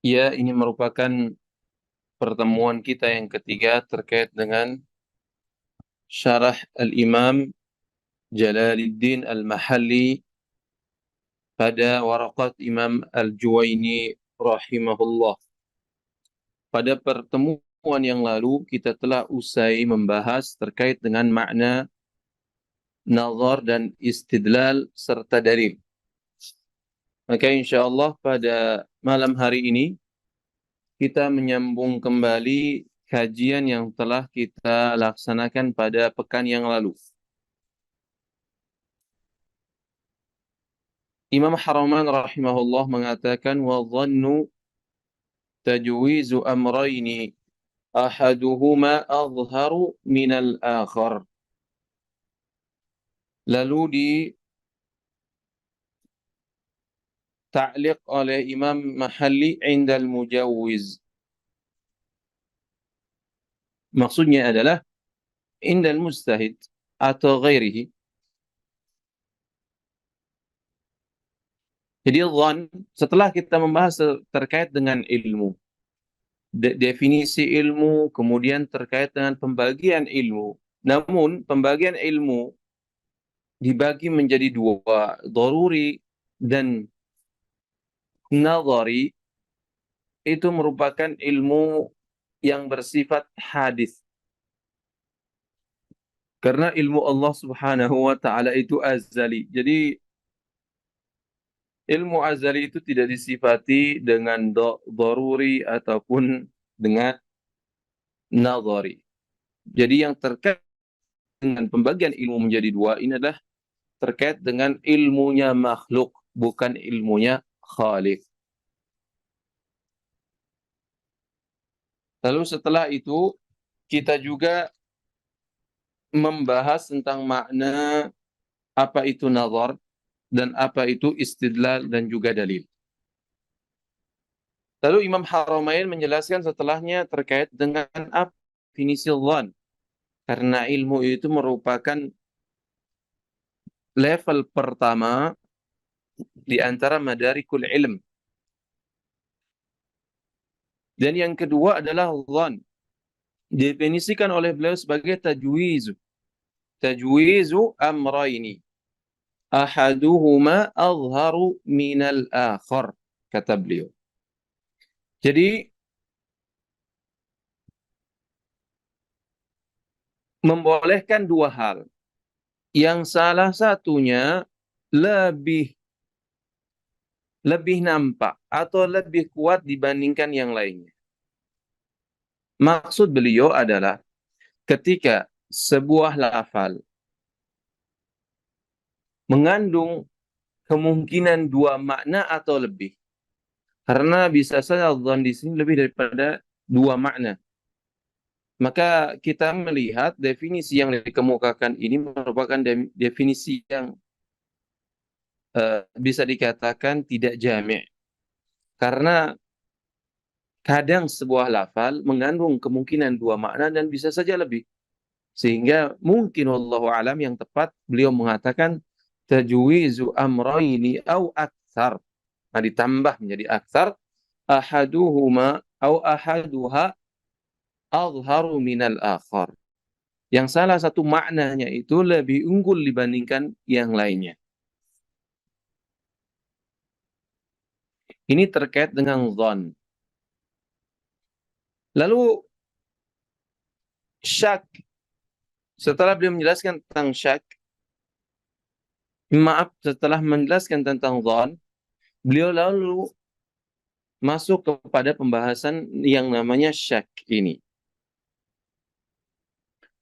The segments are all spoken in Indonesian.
Ya, ini merupakan pertemuan kita yang ketiga terkait dengan syarah Al-Imam Jalaluddin Al-Mahalli pada Waraqat Imam Al-Juwaini rahimahullah. Pada pertemuan yang lalu kita telah usai membahas terkait dengan makna nazar dan istidlal serta dalil. Maka insyaallah pada malam hari ini kita menyambung kembali kajian yang telah kita laksanakan pada pekan yang lalu. Imam Haraman rahimahullah mengatakan wa dhannu tajwizu amrayni ahaduhuma azharu minal akhar. Lalu di ta'liq oleh Imam Mahalli indal mujawwiz. Maksudnya adalah indal mustahid atau ghairihi. Jadi dhann setelah kita membahas terkait dengan ilmu, definisi ilmu, kemudian terkait dengan pembagian ilmu. Namun pembagian ilmu dibagi menjadi dua, daruri dan nadhari. Itu merupakan ilmu yang bersifat hadis. Karena ilmu Allah Subhanahu wa taala itu azali. Jadi ilmu azali itu tidak disifati dengan daruri ataupun dengan nadhari. Jadi yang terkait dengan pembagian ilmu menjadi dua ini adalah terkait dengan ilmunya makhluk, bukan ilmunya Khaliq. Lalu setelah itu kita juga membahas tentang makna apa itu nazar dan apa itu istidlal dan juga dalil. Lalu Imam Haramain menjelaskan setelahnya terkait dengan apa definisi dhann. Karena ilmu itu merupakan level pertama di antara madarikul ilm. Dan yang kedua adalah dhann. Definisikan oleh beliau sebagai tajwizu. Tajwizu amraini. Ahaduhuma azharu minal akhar. Kata beliau. Jadi membolehkan dua hal. Yang salah satunya lebih nampak atau lebih kuat dibandingkan yang lainnya. Maksud beliau adalah ketika sebuah lafal mengandung kemungkinan dua makna atau lebih. Karena bisa saja dhann di sini lebih daripada dua makna. Maka kita melihat definisi yang dikemukakan ini merupakan definisi yang bisa dikatakan tidak jami'. Karena kadang sebuah lafal mengandung kemungkinan dua makna dan bisa saja lebih. Sehingga mungkin wallahu alam yang tepat beliau mengatakan tajwizu amrayni au aktsar. Nah, ditambah menjadi aktsar, ahaduhuma au ahaduha azharu minal akhar. Yang salah satu maknanya itu lebih unggul dibandingkan yang lainnya. Ini terkait dengan dhann. Lalu syak. Setelah beliau menjelaskan tentang syak, setelah menjelaskan tentang dhann, beliau lalu masuk kepada pembahasan yang namanya syak ini.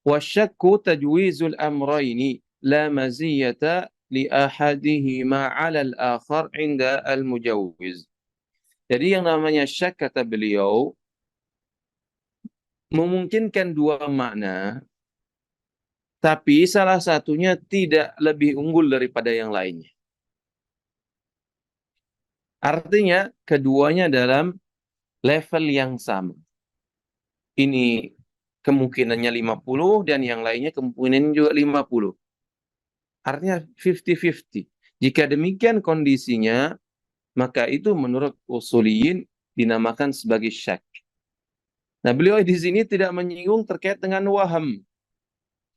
Wasyakku tajwizul amrayni la maziyata li ahadihima 'ala al-akhar 'inda al-mujawwiz. Jadi yang namanya syak kata beliau memungkinkan dua makna, tapi salah satunya tidak lebih unggul daripada yang lainnya. Artinya keduanya dalam level yang sama. Ini kemungkinannya 50 dan yang lainnya kemungkinan juga 50. Artinya 50-50. Jika demikian kondisinya, maka itu menurut usuliyin dinamakan sebagai syak. Nah, beliau di sini tidak menyinggung terkait dengan waham.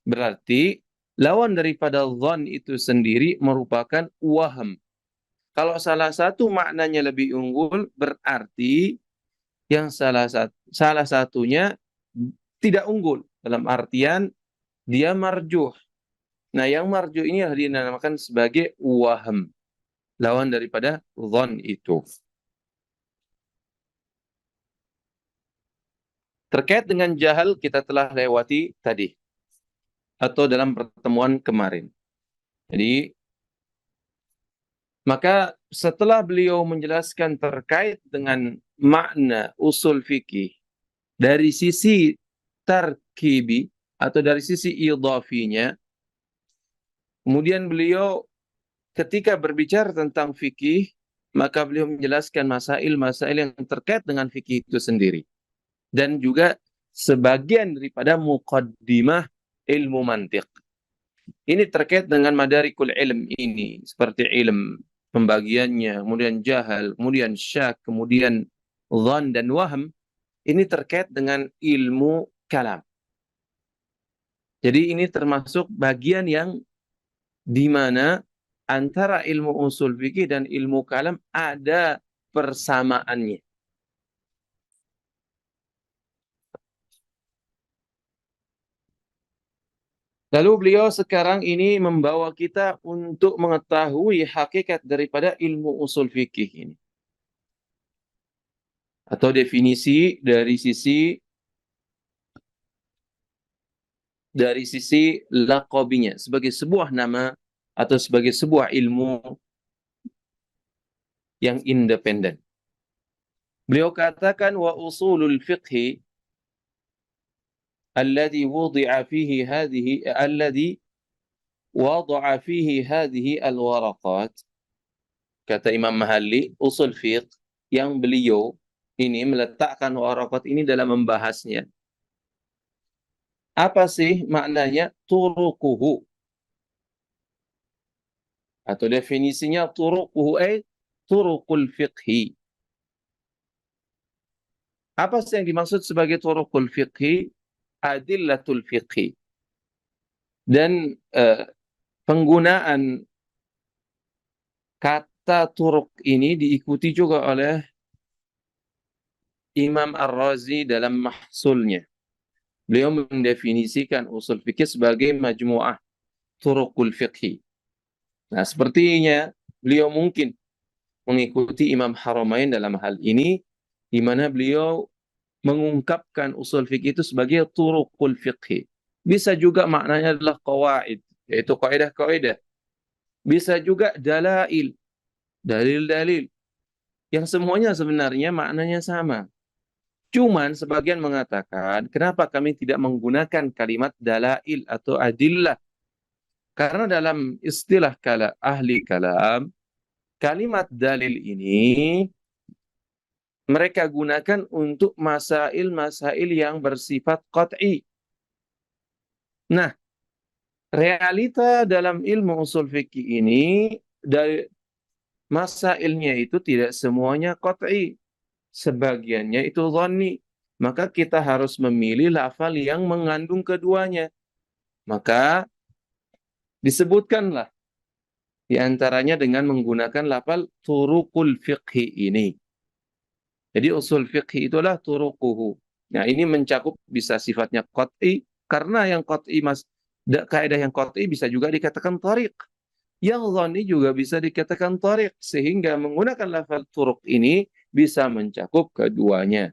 Berarti lawan daripada dhon itu sendiri merupakan waham. Kalau salah satu maknanya lebih unggul, berarti yang salah satunya tidak unggul. Dalam artian dia marjuh. Nah, yang marjuh ini dinamakan sebagai waham. Lawan daripada dhon itu. Terkait dengan jahal kita telah lewati tadi. Atau dalam pertemuan kemarin. Jadi, maka setelah beliau menjelaskan terkait dengan makna usul fikih dari sisi tarkibi atau dari sisi idhafinya, kemudian beliau ketika berbicara tentang fikih, maka beliau menjelaskan masail-masail yang terkait dengan fikih itu sendiri. Dan juga sebagian daripada muqaddimah ilmu mantiq. Ini terkait dengan madarikul ilm ini, seperti ilm pembagiannya, kemudian jahal, kemudian syak, kemudian dhan dan waham. Ini terkait dengan ilmu kalam. Jadi ini termasuk bagian yang di mana antara ilmu usul fikih dan ilmu kalam ada persamaannya. Lalu beliau sekarang ini membawa kita untuk mengetahui hakikat daripada ilmu usul fikih ini. Atau definisi dari sisi laqabinya sebagai sebuah nama atau sebagai sebuah ilmu yang independen. Beliau katakan wa usulul fiqhi alladhi wudi'a fihi hadhihi alladhi wada'a fihi hadhihi alwaraqat. Kata Imam Mahalli, usul fiqh yang beliau ini meletakkan waraqat ini dalam membahasnya. Apa sih maknanya? Turukuhu. Atau definisinya turukuhu turukul fiqhi. Apa sih yang dimaksud sebagai turukul fiqhi? Adillatul fiqhi. Dan penggunaan kata turuk ini diikuti juga oleh Imam Ar-Razi dalam Mahsulnya. Beliau mendefinisikan usul fikih sebagai majmu'ah turukul fiqhi. Nah, sepertinya beliau mungkin mengikuti Imam Haramain dalam hal ini, di mana beliau mengungkapkan usul fikih itu sebagai turukul fiqhi. Bisa juga maknanya adalah qawaid, yaitu kaidah-kaidah. Bisa juga dalail, dalil-dalil, yang semuanya sebenarnya maknanya sama. Cuman sebagian mengatakan, kenapa kami tidak menggunakan kalimat dalail atau adillah? Karena dalam istilah ahli kalam, kalimat dalil ini mereka gunakan untuk masail-masail yang bersifat qat'i. Nah, realita dalam ilmu usul fikih ini, dari masailnya itu tidak semuanya qat'i. Sebagiannya itu dhanni. Maka kita harus memilih lafal yang mengandung keduanya. Maka disebutkanlah di antaranya dengan menggunakan lafal turukul fiqhi ini. Jadi usul fiqhi itulah turukuhu. Nah, ini mencakup bisa sifatnya qat'i, karena yang qat'i kaidah yang qat'i bisa juga dikatakan tariq. Yang dhanni juga bisa dikatakan tariq, sehingga menggunakan lafal turuk ini bisa mencakup keduanya.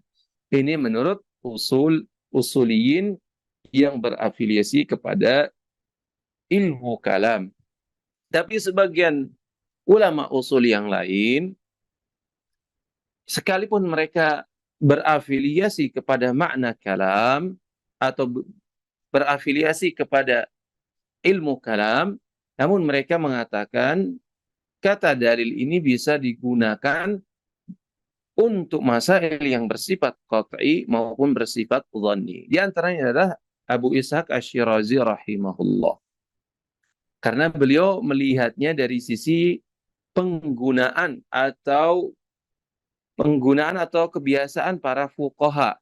Ini menurut usuliyin yang berafiliasi kepada ilmu kalam. Tapi sebagian ulama usul yang lain, sekalipun mereka berafiliasi kepada makna kalam atau berafiliasi kepada ilmu kalam, namun mereka mengatakan kata dalil ini bisa digunakan untuk masail yang bersifat qat'i maupun bersifat dhanni. Di antaranya adalah Abu Ishaq Asy-Syirazi rahimahullah. Karena beliau melihatnya dari sisi penggunaan atau penggunaan atau kebiasaan para fuqaha,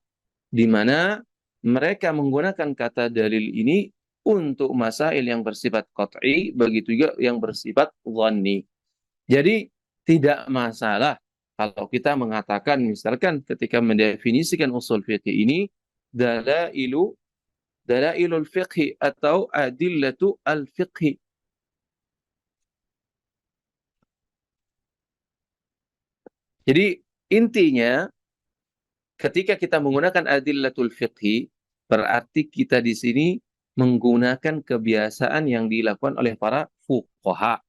di mana mereka menggunakan kata dalil ini untuk masail yang bersifat qat'i, begitu juga yang bersifat dhanni. Jadi tidak masalah kalau kita mengatakan, misalkan ketika mendefinisikan usul fikih ini, dalailu dalailul fiqhi atau adillatu al fiqhi. Jadi intinya ketika kita menggunakan adillatul fiqhi, berarti kita di sini menggunakan kebiasaan yang dilakukan oleh para fuqaha.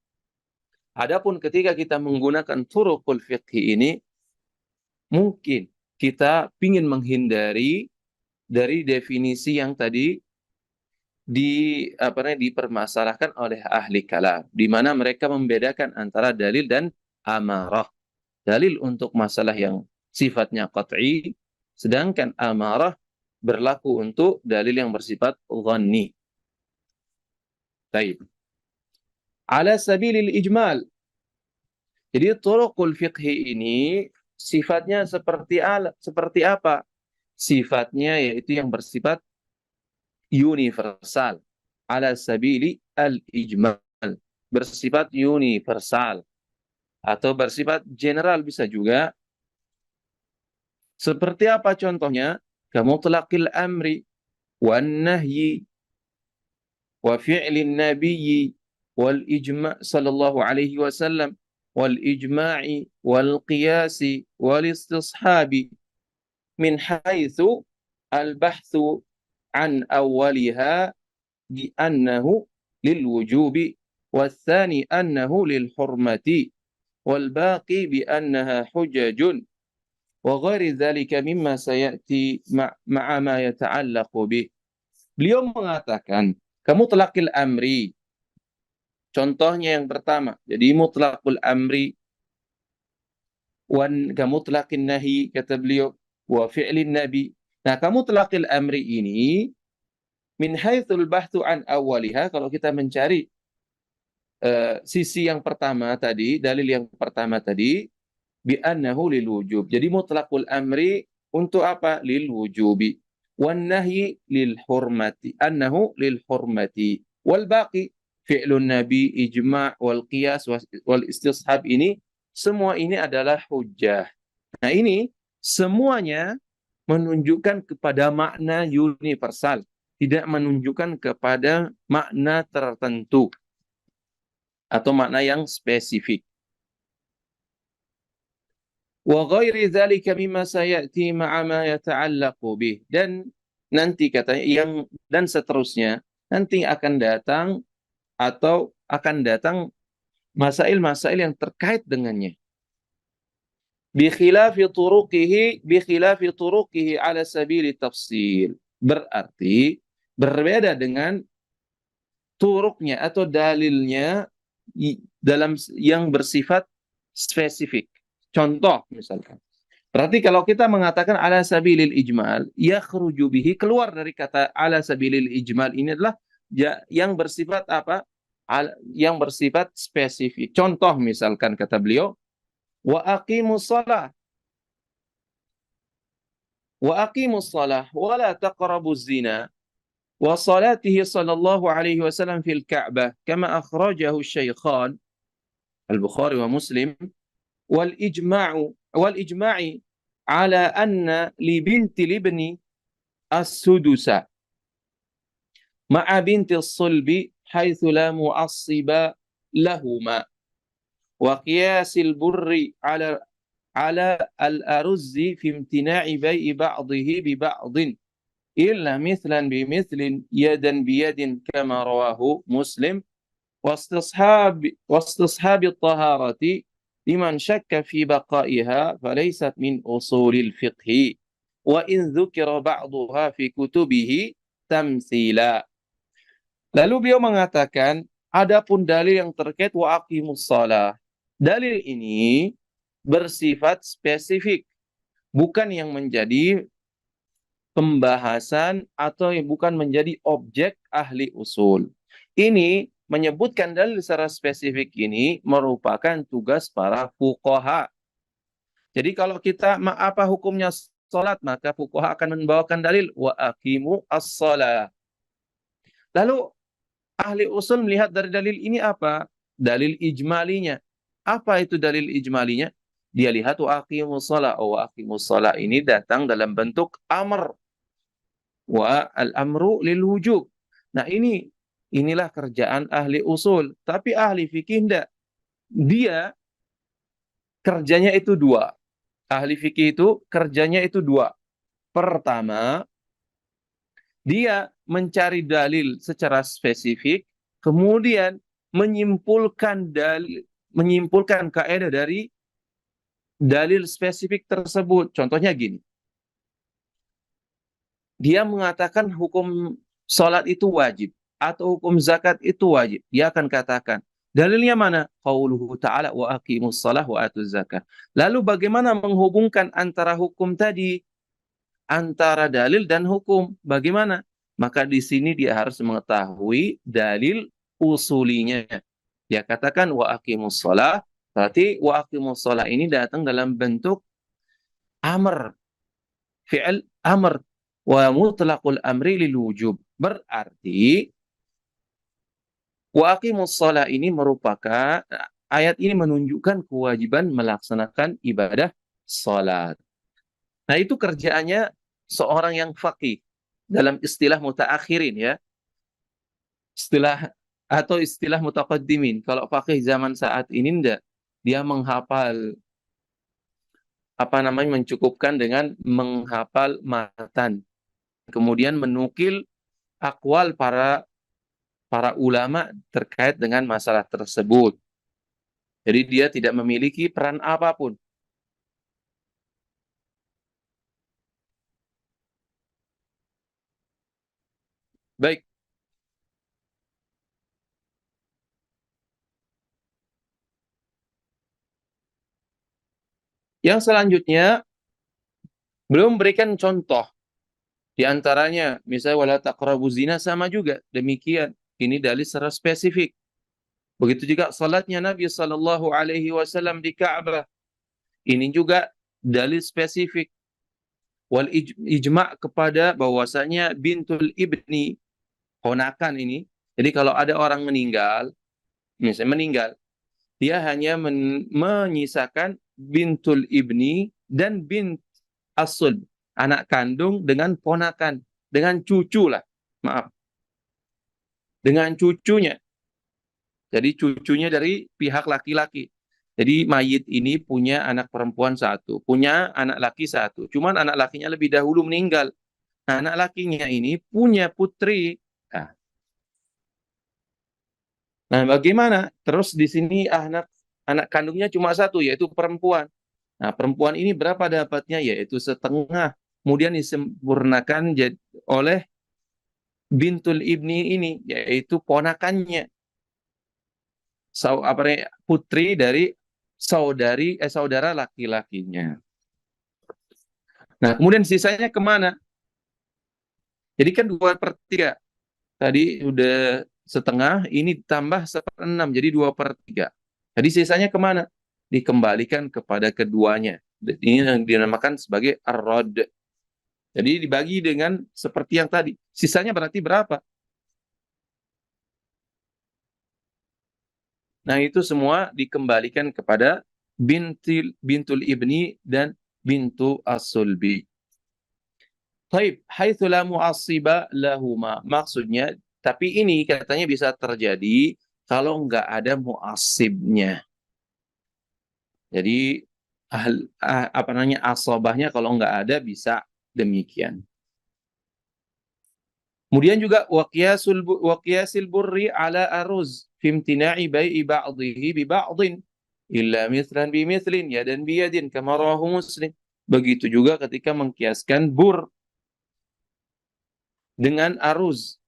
Adapun ketika kita menggunakan turuqul fiqhi ini, mungkin kita ingin menghindari dari definisi yang tadi dipermasalahkan oleh ahli kalam, di mana mereka membedakan antara dalil dan amarah. Dalil untuk masalah yang sifatnya qat'i, sedangkan amarah berlaku untuk dalil yang bersifat dhanni. Baik. Ala sabilil ijmal. Jadi turuqul fiqhi ini sifatnya seperti apa? Sifatnya yaitu yang bersifat universal. Ala sabili al-ijmal. Bersifat universal. Atau bersifat general bisa juga. Seperti apa contohnya? Kamutlaqil amri wan nahyi wa fi'lin nabiyyi wal ijma' sallallahu alaihi wasallam wal ijma'i wal qiyasi wal istishabi min haitsu al bahthu an awwaliha bi annahu lil wujubi والثاني أنه للحرمة والباقي بأنها حجج وغير ذلك مما سيأتي مع ما يتعلق به. Beliau mengatakan, kamu telakil amri. Contohnya yang pertama, jadi mutlaqul amri wan kamu telakin nahi, kata beliau, wa fi'lin nabi. Nah, kamu telakil amri ini min haitsul bahthu an awwaliha, kalau kita mencari sisi yang pertama tadi, dalil yang pertama tadi, bi annahu lil wujub. Jadi mutlaqul amri untuk apa? Lil wujubi. Wan nahyi lil hurmati. Annahu lil hurmati. Wal baqi fi'lun nabi, ijma' wal qiyas wal istishab, ini semua ini adalah hujjah. Nah, ini semuanya menunjukkan kepada makna universal, tidak menunjukkan kepada makna tertentu atau makna yang spesifik. Wa ghairi dzalika mimma sayati ma'a ma yata'allaqu bih. Dan nanti katanya dan seterusnya nanti akan datang atau akan datang masail-masail yang terkait dengannya. Bi khilafi turuqihi ala sabili tafsil. Berarti berbeda dengan turuknya atau dalilnya dalam yang bersifat spesifik. Contoh misalkan. Berarti kalau kita mengatakan ala sabilil ijmal, yakhruju bihi, keluar dari kata ala sabilil ijmal ini adalah yang bersifat apa? Yang bersifat spesifik. Contoh misalkan kata beliau, wa aqimus shalah wa la taqrabuz zina wa salatihi sallallahu alaihi wasallam fil Ka'bah kama akhrajahu Syaikhan Al-Bukhari wa Muslim wal ijma'i ala anna li binti libni as-sudusa ma'a binti as-sulbi haitsu la mu'assiba lahuma wa qiyasil burri ala al-aruzzi fi imtina'i bai'i ba'dihi bi ba'din illa mithlan bi mithlin yadan bi yadin kama rawahu Muslim واستصحاب الطهارة لمن شك في بقائها فليست من أصول الفقه وإن ذكر بعضها في كتبه تمثيلا. Lalu beliau mengatakan, adapun dalil yang terkait wa aqimus shalah. Dalil ini bersifat spesifik, bukan yang menjadi pembahasan atau yang bukan menjadi objek ahli usul. Ini menyebutkan dalil secara spesifik ini merupakan tugas para fuqaha. Jadi kalau kita apa hukumnya salat, maka fuqaha akan membawakan dalil wa aqimu as-shalah. Lalu ahli usul melihat dari dalil ini apa? Dalil ijmalinya. Apa itu dalil ijmalinya? Dia lihat wa aqimus shalah. Oh, wa aqimus shalah ini datang dalam bentuk amr. Wa al-amru lil wujub. Nah, inilah kerjaan ahli usul. Tapi ahli fikih enggak. Dia kerjanya itu dua. Ahli fikih itu kerjanya itu dua. Pertama, dia mencari dalil secara spesifik, kemudian menyimpulkan kaidah dari dalil spesifik tersebut. Contohnya gini, dia mengatakan hukum sholat itu wajib atau hukum zakat itu wajib. Dia akan katakan, dalilnya mana? Qauluhu ta'ala wa aqimus shalah wa atuz zakat. Lalu bagaimana menghubungkan antara hukum tadi, antara dalil dan hukum? Bagaimana? Maka di sini dia harus mengetahui dalil usulinya. Dia katakan wa aqimus shalah, berarti wa aqimus shalah ini datang dalam bentuk amr, fi'il amr, wa mutlaqul amri lil wujub. Berarti wa aqimus shalah ini merupakan, ayat ini menunjukkan kewajiban melaksanakan ibadah salat. Nah, itu kerjaannya seorang yang faqih dalam istilah mutaakhirin ya. Istilah atau istilah mutaqaddimin. Kalau faqih zaman saat ini enggak, dia menghafal apa namanya, mencukupkan dengan menghafal matan, kemudian menukil akwal para ulama terkait dengan masalah tersebut. Jadi dia tidak memiliki peran apapun. Baik, yang selanjutnya belum memberikan contoh. Di antaranya, misalnya wala taqrabu zina, sama juga demikian. Ini dalil secara spesifik. Begitu juga salatnya Nabi Shallallahu Alaihi Wasallam di Ka'bah. Ini juga dalil spesifik. Wal ijma' kepada bahwasanya bintul ibni, ponakan ini. Jadi kalau ada orang meninggal, misalnya meninggal, dia hanya menyisakan bintul ibni dan bint asul, anak kandung dengan ponakan, dengan cucu lah, maaf, dengan cucunya. Jadi cucunya dari pihak laki-laki. Jadi mayit ini punya anak perempuan satu, punya anak laki satu. Cuman anak lakinya lebih dahulu meninggal. Nah, anak lakinya ini punya putri. Nah, bagaimana? Terus di sini anak kandungnya cuma satu, yaitu perempuan. Nah, perempuan ini berapa dapatnya? Yaitu setengah. Kemudian disempurnakan oleh bintul ibni ini, yaitu ponakannya. Putri dari saudara laki-lakinya. Nah, kemudian sisanya kemana? Jadi kan 2/3. Tadi udah setengah, ini tambah 1/6, jadi 2/3. Jadi sisanya kemana? Dikembalikan kepada keduanya. Ini yang dinamakan sebagai ar-rad. Jadi dibagi dengan seperti yang tadi. Sisanya berarti berapa? Nah, itu semua dikembalikan kepada bintul ibni dan bintu as-sulbi. Taib, haitsu la mu'assiba lahuma. Maksudnya, tapi ini katanya bisa terjadi kalau nggak ada mu'assibnya. Jadi apa namanya, asobahnya kalau nggak ada bisa demikian. Kemudian juga waqiyasil burri ala aruz fimtina'i bai'i ba'dihi bi ba'din illa mithlan bi mithlin yadan bi yadin kama rawahu Muslim. Begitu juga ketika mengkiaskan bur dengan aruz.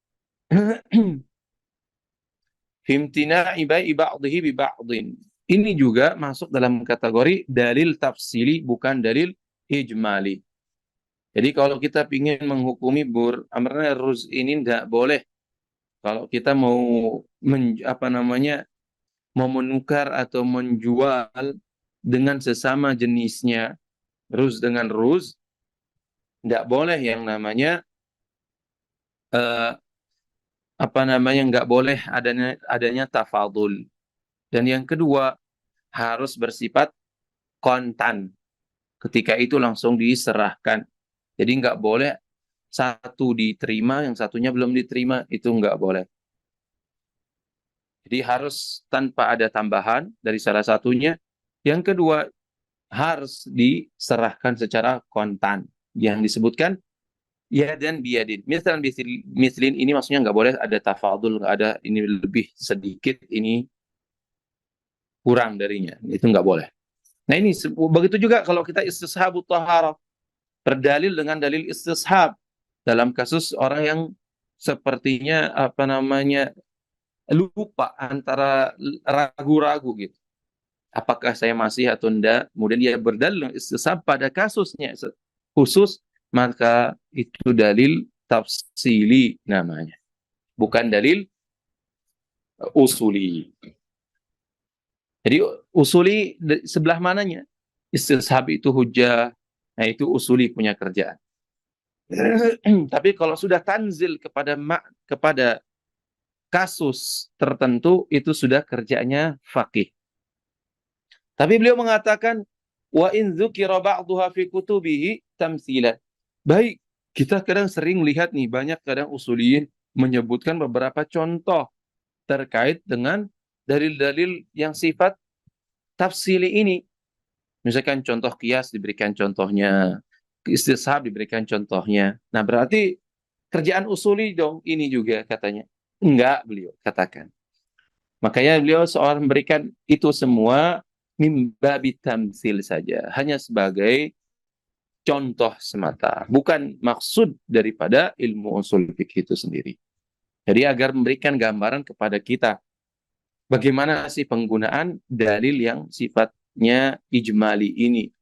Fimtina'i bai'i ba'dihi bi ba'din. Ini juga masuk dalam kategori dalil tafsili, bukan dalil ijmali. Jadi kalau kita ingin menghukumi bur, amrnya ruz ini tidak boleh. Kalau kita mau apa namanya, mau menukar atau menjual dengan sesama jenisnya, ruz dengan ruz, tidak boleh yang namanya eh, nggak boleh adanya tafadul. Dan yang kedua, harus bersifat kontan. Ketika itu langsung diserahkan. Jadi nggak boleh satu diterima, yang satunya belum diterima, itu nggak boleh. Jadi harus tanpa ada tambahan dari salah satunya. Yang kedua, harus diserahkan secara kontan. Yang disebutkan ya dan biadin. Misalnya mislin ini maksudnya nggak boleh ada tafadul, nggak ada ini lebih sedikit, ini kurang darinya. Itu nggak boleh. Nah ini begitu juga kalau kita istishabut taharah, berdalil dengan dalil istishab dalam kasus orang yang sepertinya lupa, antara ragu-ragu gitu. Apakah saya masih atau enggak? Kemudian dia berdalil istishab pada kasusnya khusus, maka itu dalil tafsili namanya, bukan dalil usuli. Jadi usuli sebelah mananya? Istishab itu hujah, nah itu usuli punya kerjaan. Tapi kalau sudah tanzil kepada kasus tertentu, itu sudah kerjanya faqih. Tapi beliau mengatakan wa in dzukira ba'dhuha fi kutubihi tamtsilan. Baik, kita kadang sering lihat nih, banyak kadang usuliyin menyebutkan beberapa contoh terkait dengan dalil-dalil yang sifat tafsili ini. Misalkan contoh kias diberikan contohnya, istishab diberikan contohnya. Nah, berarti kerjaan usuli dong ini juga katanya. Enggak, beliau katakan. Makanya beliau seorang memberikan itu semua mimba bitamsil saja, hanya sebagai contoh semata, bukan maksud daripada ilmu usul fikih itu sendiri. Jadi agar memberikan gambaran kepada kita bagaimana sih penggunaan dalil yang sifatnya ijmali ini.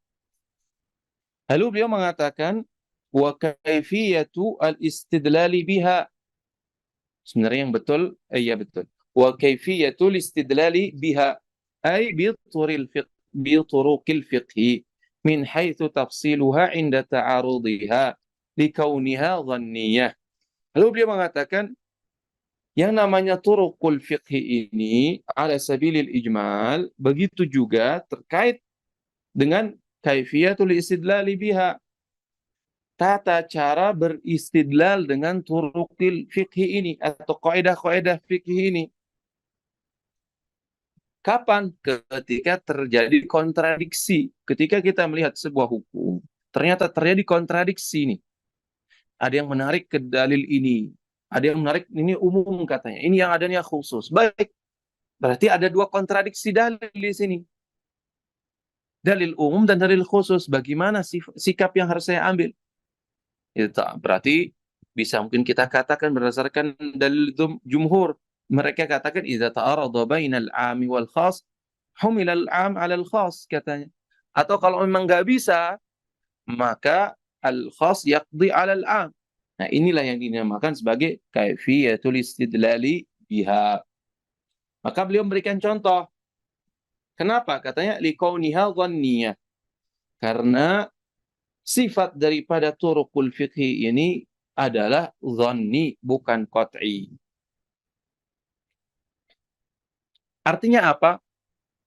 Lalu beliau mengatakan wa kaifiyatu al-istidlali biha. Sebenarnya yang betul, iya betul. Wa kaifiyatul istidlali biha ay bi turuqil fiqhi min haitsu tafsiluha inda ta'arudiha likauniha dhanniyah. Lalu beliau mengatakan yang namanya turuqul fiqhi ini ala sabilil ijmal, begitu juga terkait dengan kaifiyatul istidlali biha, tata cara beristidlal dengan turukil fikih ini atau kaidah-kaidah fikih ini. Kapan? Ketika terjadi kontradiksi. Ketika kita melihat sebuah hukum, ternyata terjadi kontradiksi nih. Ada yang menarik ke dalil ini, ada yang menarik ini umum katanya, ini yang adanya khusus. Baik, berarti ada dua kontradiksi dalil di sini. Dalil umum dan dalil khusus. Bagaimana sikap yang harus saya ambil? Itu berarti bisa mungkin kita katakan berdasarkan dalil jumhur. Mereka katakan idza ta'arada bainal 'ami wal khas humila al-'am 'ala al-khas katanya. Atau kalau memang nggak bisa, maka al-khas yaqdi 'ala al-'am. Nah, inilah yang dinamakan sebagai kaifiyatul istidlali biha. Maka beliau memberikan contoh. Kenapa? Katanya liqauniha dhanniyah. Karena sifat daripada turuqul fiqhi ini adalah dhanni, bukan qat'i. Artinya apa?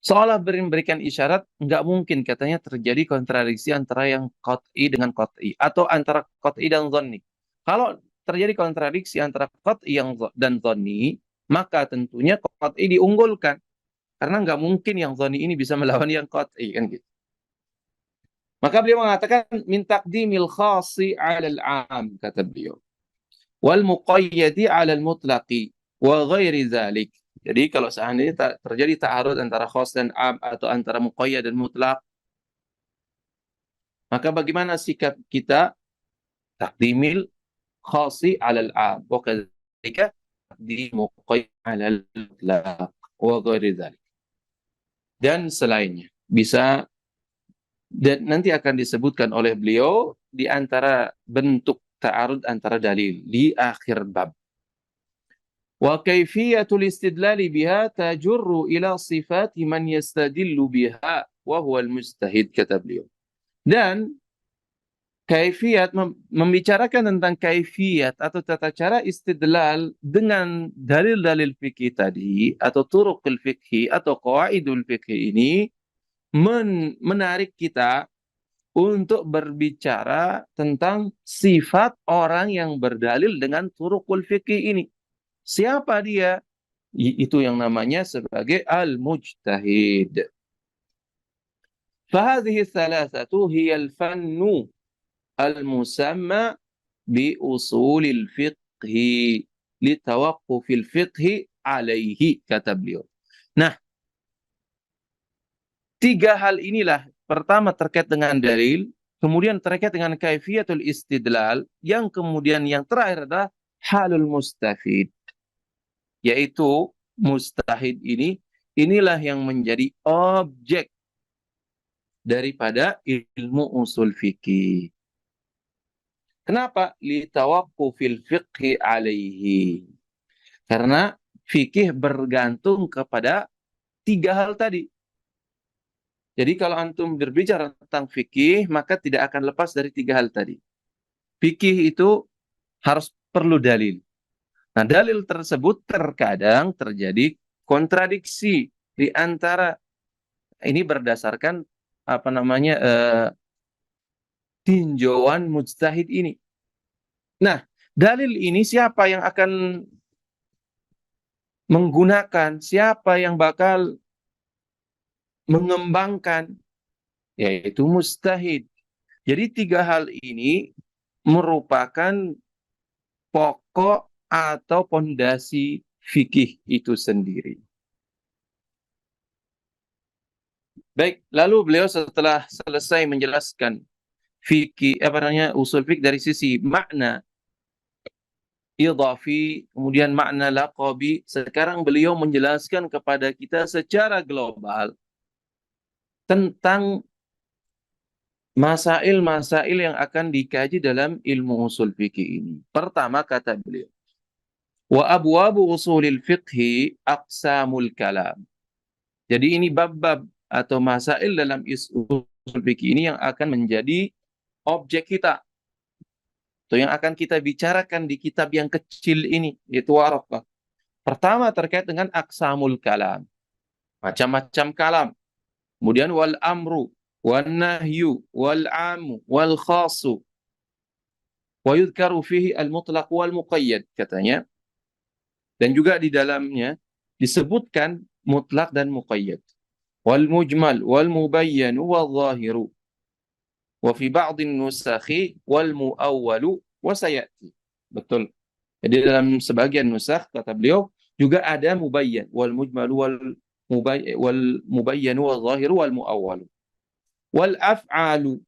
Seolah memberikan isyarat, nggak mungkin katanya terjadi kontradiksi antara yang qat'i dengan qat'i, atau antara qat'i dan dhanni. Kalau terjadi kontradiksi antara qat'i dan dhanni, maka tentunya qat'i diunggulkan. Karena nggak mungkin yang dhanni ini bisa melawan yang qat'i, kan gitu. Maka beliau mengatakan min taqdimil khasi 'alal 'am, kata beliau. Wal muqayyadi 'alal mutlaqi wa ghairi dzalik. Jadi kalau seandainya terjadi ta'arud antara khas dan 'am atau antara muqayyad dan mutlaq, maka bagaimana sikap kita? Taqdimil khasi 'alal 'am wa kadzalika taqdim muqayyad 'alal mutlaq wa ghairi dzalik. Dan selainnya bisa, dan nanti akan disebutkan oleh beliau di antara bentuk ta'arud antara dalil di akhir bab. Wa kaifiyatul istidlali biha tajurru ila sifati man yastadillu biha wa huwa al-mujtahid, kata beliau. Dan kaifiyat membicarakan tentang kaifiyat atau tata cara istidlal dengan dalil-dalil fikih tadi atau turuqul fikhi atau qawaidul fikhi ini menarik kita untuk berbicara tentang sifat orang yang berdalil dengan turuqul fikih ini. Siapa dia? Itu yang namanya sebagai al-mujtahid. فهذه الثلاثة هي الفن المسمى بأصول الفقه لتوقف الفقه عليه, kata beliau. Nah, tiga hal inilah, pertama terkait dengan dalil, kemudian terkait dengan kaifiyatul istidlal, yang kemudian yang terakhir adalah halul mustafid, yaitu mustahid inilah yang menjadi objek daripada ilmu usul fikih. Kenapa? Litawaqqufil fiqhi alaihi. Karena fikih bergantung kepada tiga hal tadi. Jadi kalau antum berbicara tentang fikih, maka tidak akan lepas dari tiga hal tadi. Fikih itu harus perlu dalil. Nah, dalil tersebut terkadang terjadi kontradiksi di antara ini berdasarkan apa namanya tinjauan mujtahid ini. Nah, dalil ini siapa yang akan menggunakan, siapa yang bakal mengembangkan, yaitu mujtahid. Jadi tiga hal ini merupakan pokok atau pondasi fikih itu sendiri. Baik, lalu beliau setelah selesai menjelaskan fikih usul fikih dari sisi makna idhafi, kemudian makna laqabi, sekarang beliau menjelaskan kepada kita secara global tentang masail-masail yang akan dikaji dalam ilmu usul fikih ini. Pertama kata beliau, wa abwabu usulil fiqhi aqsamul kalam. Jadi ini bab-bab atau masail dalam usul fikih ini yang akan menjadi objek kita, atau yang akan kita bicarakan di kitab yang kecil ini, yaitu Waraqah. Pertama terkait dengan aqsamul kalam, macam-macam kalam. Kemudian wal amru, wal nahyu, wal amu, wal khasu. Wa yudhkaru fihi al-mutlaq wal muqayyad, katanya. Dan juga di dalamnya disebutkan mutlak dan muqayyad. Wal mujmal wal mubayyan wal zahiru. Wa fi ba'dhin nusakhi wal muawwalu wa sayati. Betul. Jadi dalam sebagian nusakh kata beliau juga ada mubayyan wal mujmal wal mubayyan wal zahiru wal muawwalu. Wal af'alu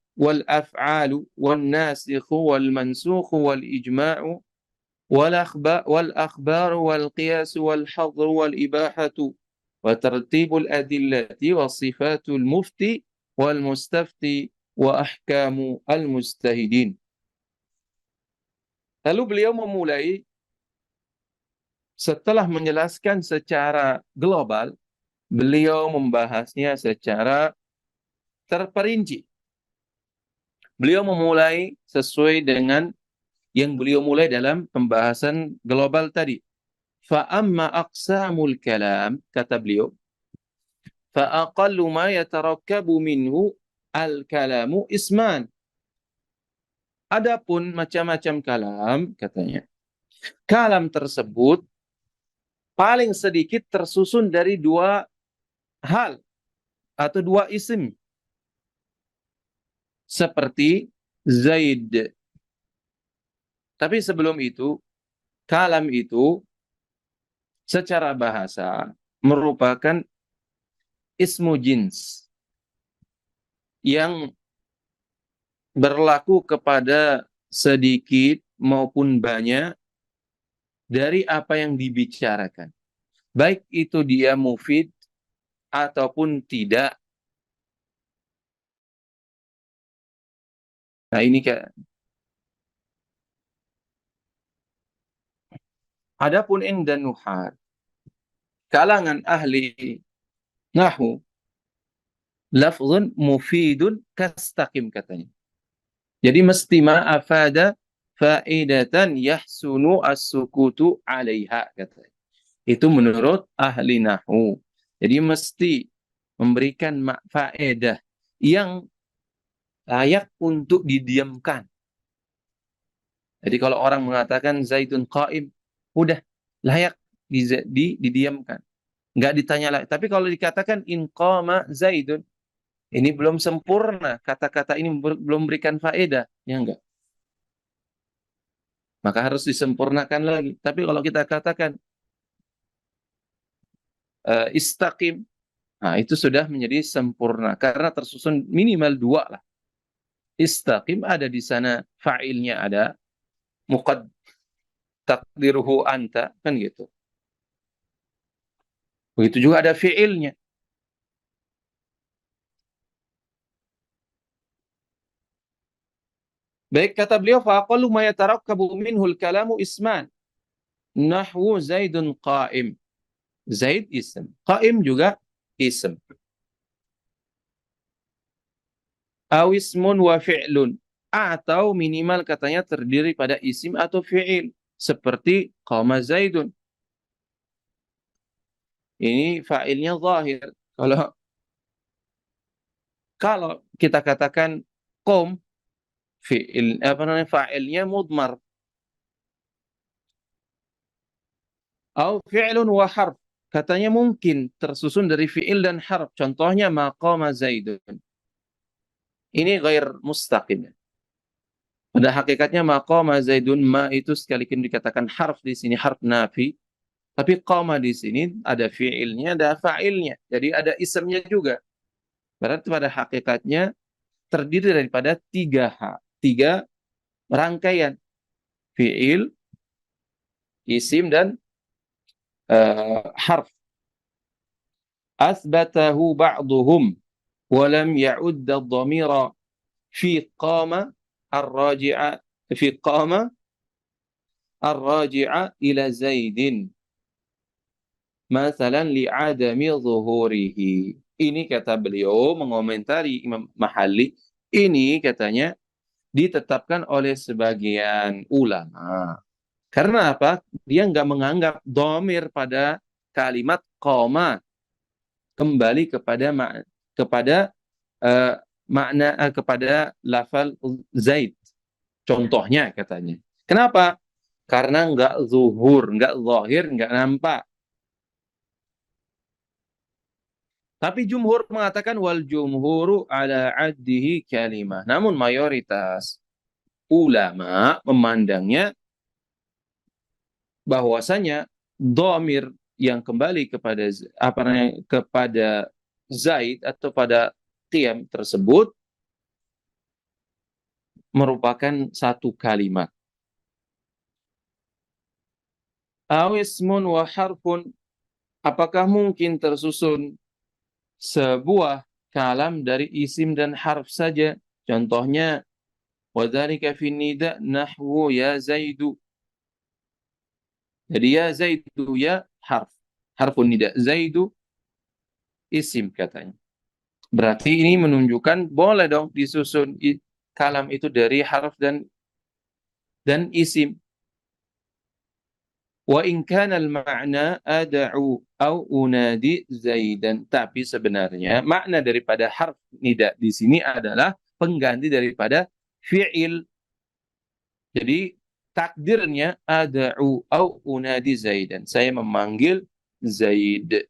wal nasikh wal mansukh wal ijma'u والأخبار والقياس والحظر والإباحة وترتيب الأدلة وصفات المفتي والمستفتي وأحكام المجتهدين. Lalu beliau memulai setelah menjelaskan secara global, beliau membahasnya secara terperinci. Beliau memulai sesuai dengan yang beliau mulai dalam pembahasan global tadi. Fa'amma aqsamul kalam, kata beliau, fa'aqallu ma yatarakkabu minhu al-kalamu isman. Adapun macam-macam kalam, katanya, kalam tersebut paling sedikit tersusun dari dua hal atau dua isim. Seperti Zaid. Tapi sebelum itu, kalam itu secara bahasa merupakan ismu jins yang berlaku kepada sedikit maupun banyak dari apa yang dibicarakan. Baik itu dia mufid ataupun tidak. Nah ini Adapun inda nuhat, kalangan ahli nahwu, lafzun mufidun kastaqim katanya. Jadi mesti ma'afada faidatan yahsunu as-sukutu 'alaiha katanya. Itu menurut ahli nahwu. Jadi mesti memberikan faedah yang layak untuk didiamkan. Jadi kalau orang mengatakan Zaidun qaim, udah layak didiamkan. Nggak ditanya lagi. Tapi kalau dikatakan in qama Zaidun, ini belum sempurna. Kata-kata ini belum berikan faedah. Ya enggak. Maka harus disempurnakan lagi. Tapi kalau kita katakan istaqim, nah itu sudah menjadi sempurna. Karena tersusun minimal dua lah. Istaqim ada di sana fa'ilnya ada. Muqad takdiruhu anta. Kan gitu. Begitu juga ada fi'ilnya. Baik kata beliau, faqallu ma yatarakkabu minhul kalamu isman. Nahwu Zaidun qa'im. Zaid ism. Qa'im juga ism. Awismun wa fi'lun. Atau minimal katanya terdiri pada isim atau fi'il. Seperti qama Zaidun. Ini fa'ilnya zahir. Kalau kita katakan qom, fi'il apa namanya fa'ilnya mudmar. Au fi'lun wa harf. Katanya mungkin tersusun dari fi'il dan harf. Contohnya maqama Zaidun. Ini ghair mustaqim. Pada hakikatnya maqama Zaidun, ma itu sekalipun dikatakan harf di sini harf nafi, tapi qama di sini ada fi'ilnya, ada fa'ilnya. Jadi ada isimnya juga. Berarti pada hakikatnya terdiri daripada tiga rangkaian. Fi'il, isim, dan harf. Asbatahu ba'duhum walam ya'udda dhamira fi qama ar-raji'a fi qama ar-raji'a ila Zaidin masalan li'adami zuhurihi. Ini kata beliau mengomentari Imam Mahalli, ini katanya ditetapkan oleh sebagian ulama. Karena apa? Dia nggak menganggap domir pada kalimat koma kembali kepada uh, kepada lafal Zaid. Contohnya katanya. Kenapa? Karena nggak zuhur, nggak zahir, nggak nampak. Tapi jumhur mengatakan wal jumhuru ala addihi kalimah. Namun mayoritas ulama memandangnya bahwasanya dhamir yang kembali kepada apa namanya kepada Zaid atau pada qiyam tersebut merupakan satu kalimat. Awismun wa harfun, apakah mungkin tersusun sebuah kalam dari isim dan harf saja? Contohnya wadzalika fi nida nahwu ya Zaidu. Jadi ya Zaidu ya harf. Harfun nida. Zaidu isim katanya. Berarti ini menunjukkan boleh dong disusun kalam itu dari harf dan isim. Wa in kana al-ma'na ad'u au unadi Zaidan. Tapi sebenarnya makna daripada harf nida di sini adalah pengganti daripada fi'il. Jadi takdirnya ad'u au unadi Zaidan. Saya memanggil Zaid.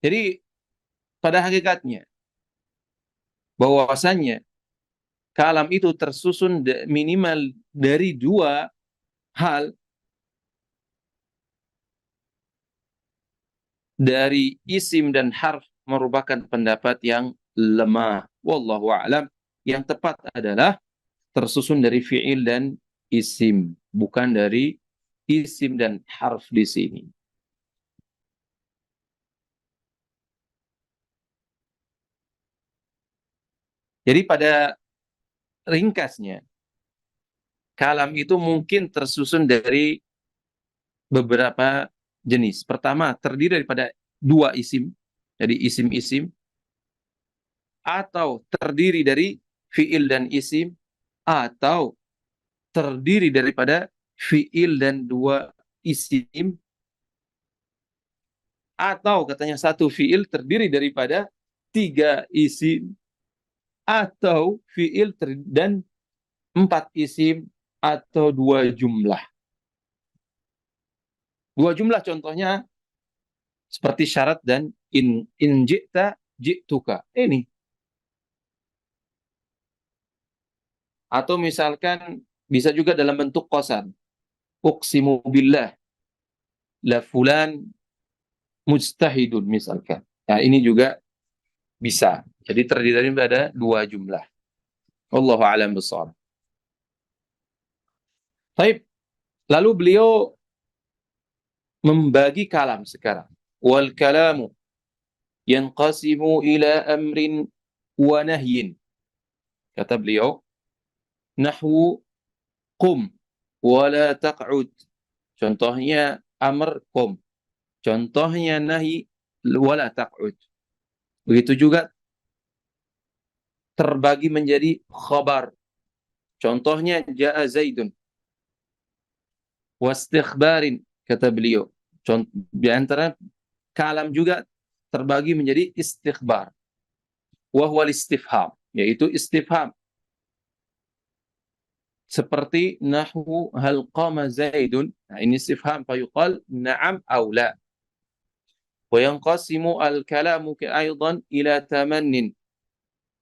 Jadi pada hakikatnya bahwasannya kalam itu tersusun minimal dari dua hal, dari isim dan harf merupakan pendapat yang lemah. Wallahu a'lam. Yang tepat adalah tersusun dari fi'il dan isim, bukan dari isim dan harf di sini. Jadi pada ringkasnya, Kalam itu mungkin tersusun dari beberapa jenis. Pertama, terdiri daripada dua isim, jadi isim-isim, atau terdiri dari fiil dan isim, atau terdiri daripada fiil dan dua isim, atau katanya satu fiil terdiri daripada tiga isim, atau fiil dan empat isim, atau dua jumlah. Dua jumlah contohnya seperti syarat dan in ji'ta ji'tuka. Ini. Atau misalkan bisa juga dalam bentuk qasam. Uqsimu billah la fulan mujtahidun misalkan. Nah, ini juga bisa. Jadi terdiri dari dua jumlah. Wallahu a'lam bishawab. Baik, lalu beliau membagi kalam sekarang. Wal kalamu yanqasimu ila amrin wa nahyin. Kata beliau, nahwu qum wa la taq'ud. Contohnya amr qum. Contohnya nahi wa la taq'ud. Begitu juga terbagi menjadi khabar. Contohnya ja'a Zaidun. Wastighbarin, kata beliau. Di antara kalam juga terbagi menjadi istighbar. Wahwal istifham, yaitu istifham. Seperti nahwu hal qama Zaidun. Nah, ini istifham, fayuqal na'am aw la. Wa yanqasimu al-kalamu aidan ila tamannin.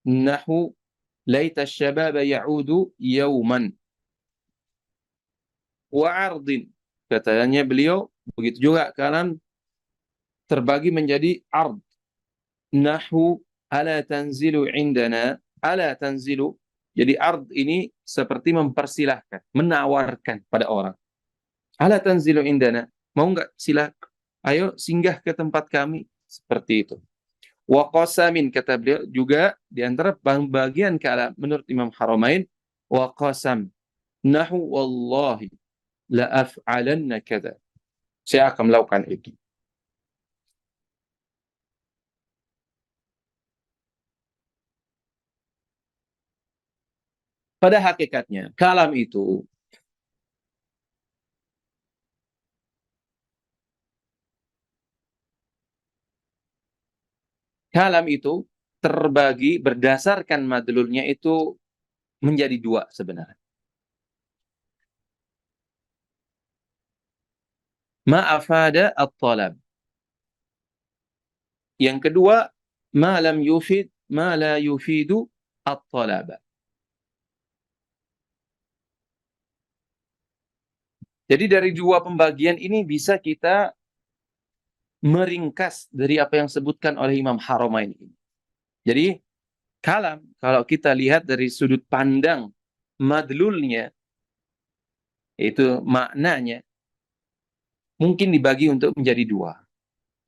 Nahwu laita asy-syababa ya'udu yawman. Wa 'ardin. Katanya beliau, begitu juga kalam terbagi menjadi ard. Nahwu ala tanzilu indana, ala tanzilu. Jadi ard ini seperti mempersilahkan, menawarkan pada orang. Ala tanzilu indana, mau nggak silah, ayo singgah ke tempat kami, seperti itu. Wa qasamin, kata beliau juga di antara bagian kalam menurut Imam Haramain, wa qasam nahu wallahi la af'alanna kada. Saya akan melakukan itu. Pada hakikatnya, kalam itu terbagi berdasarkan madlulnya itu menjadi dua sebenarnya. Ma'afada at-talab. Yang kedua, ma lam yufid, ma la yufidu at-talab. Jadi dari dua pembagian ini bisa kita meringkas dari apa yang disebutkan oleh Imam Haramain ini. Jadi kalam, kalau kita lihat dari sudut pandang madlulnya, itu maknanya, mungkin dibagi untuk menjadi dua.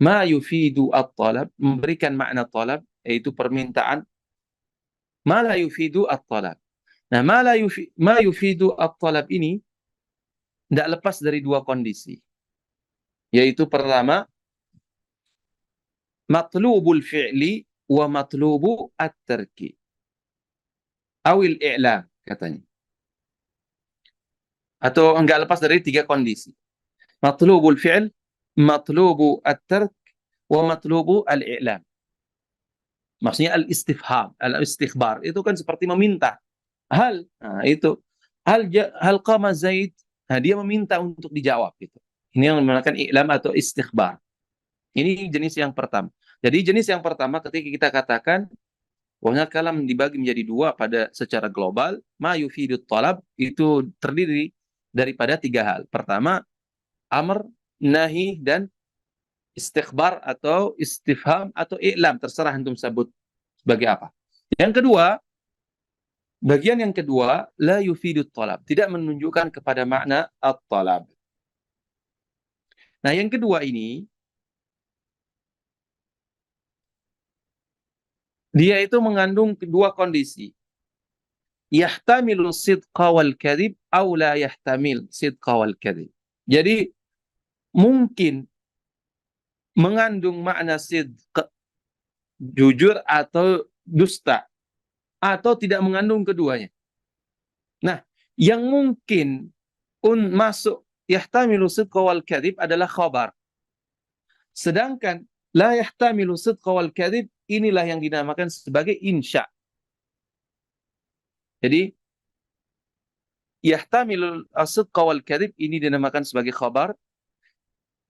Ma yufidu at-talab, memberikan makna talab, yaitu permintaan. Ma la yufidu at-talab. Nah, ma yufidu at-talab ini tidak lepas dari dua kondisi. Yaitu pertama, matlubul fi'li wa matlubu at-tarki. Awil i'lam, katanya. Atau enggak lepas dari tiga kondisi. Matlubul fi'l, matlubu at-tark, wa matlubu al-i'lam. Maksudnya al-istifham, al-istikhbar. Itu kan seperti meminta. Nah itu. Hal qama Zaid. Nah, dia meminta untuk dijawab. Gitu. Ini yang dinamakan i'lam atau istikhbar. Ini jenis yang pertama. Jadi jenis yang pertama ketika kita katakan bahwa kalam dibagi menjadi dua pada secara global, ma yufidut talab itu terdiri daripada tiga hal. Pertama, amr, nahi, dan istikhbar atau istifham atau i'lam, terserah antum sebut sebagai apa. Yang kedua, bagian yang kedua, la yufidut talab, tidak menunjukkan kepada makna at-talab. Nah, yang kedua ini dia itu mengandung kedua kondisi. yahtamilu sidqa wal kadhib aw la yahtamil sidqa wal kadhib. Jadi mungkin mengandung makna sidq, jujur atau dusta, atau tidak mengandung keduanya. Nah, yang mungkin masuk yahtamilu sidqa wal kadhib adalah khabar. Sedangkan la yahtamilu sidqa wal kadhib inilah yang dinamakan sebagai insya. Jadi yahtamilu sidqa wal kadhib ini dinamakan sebagai khabar,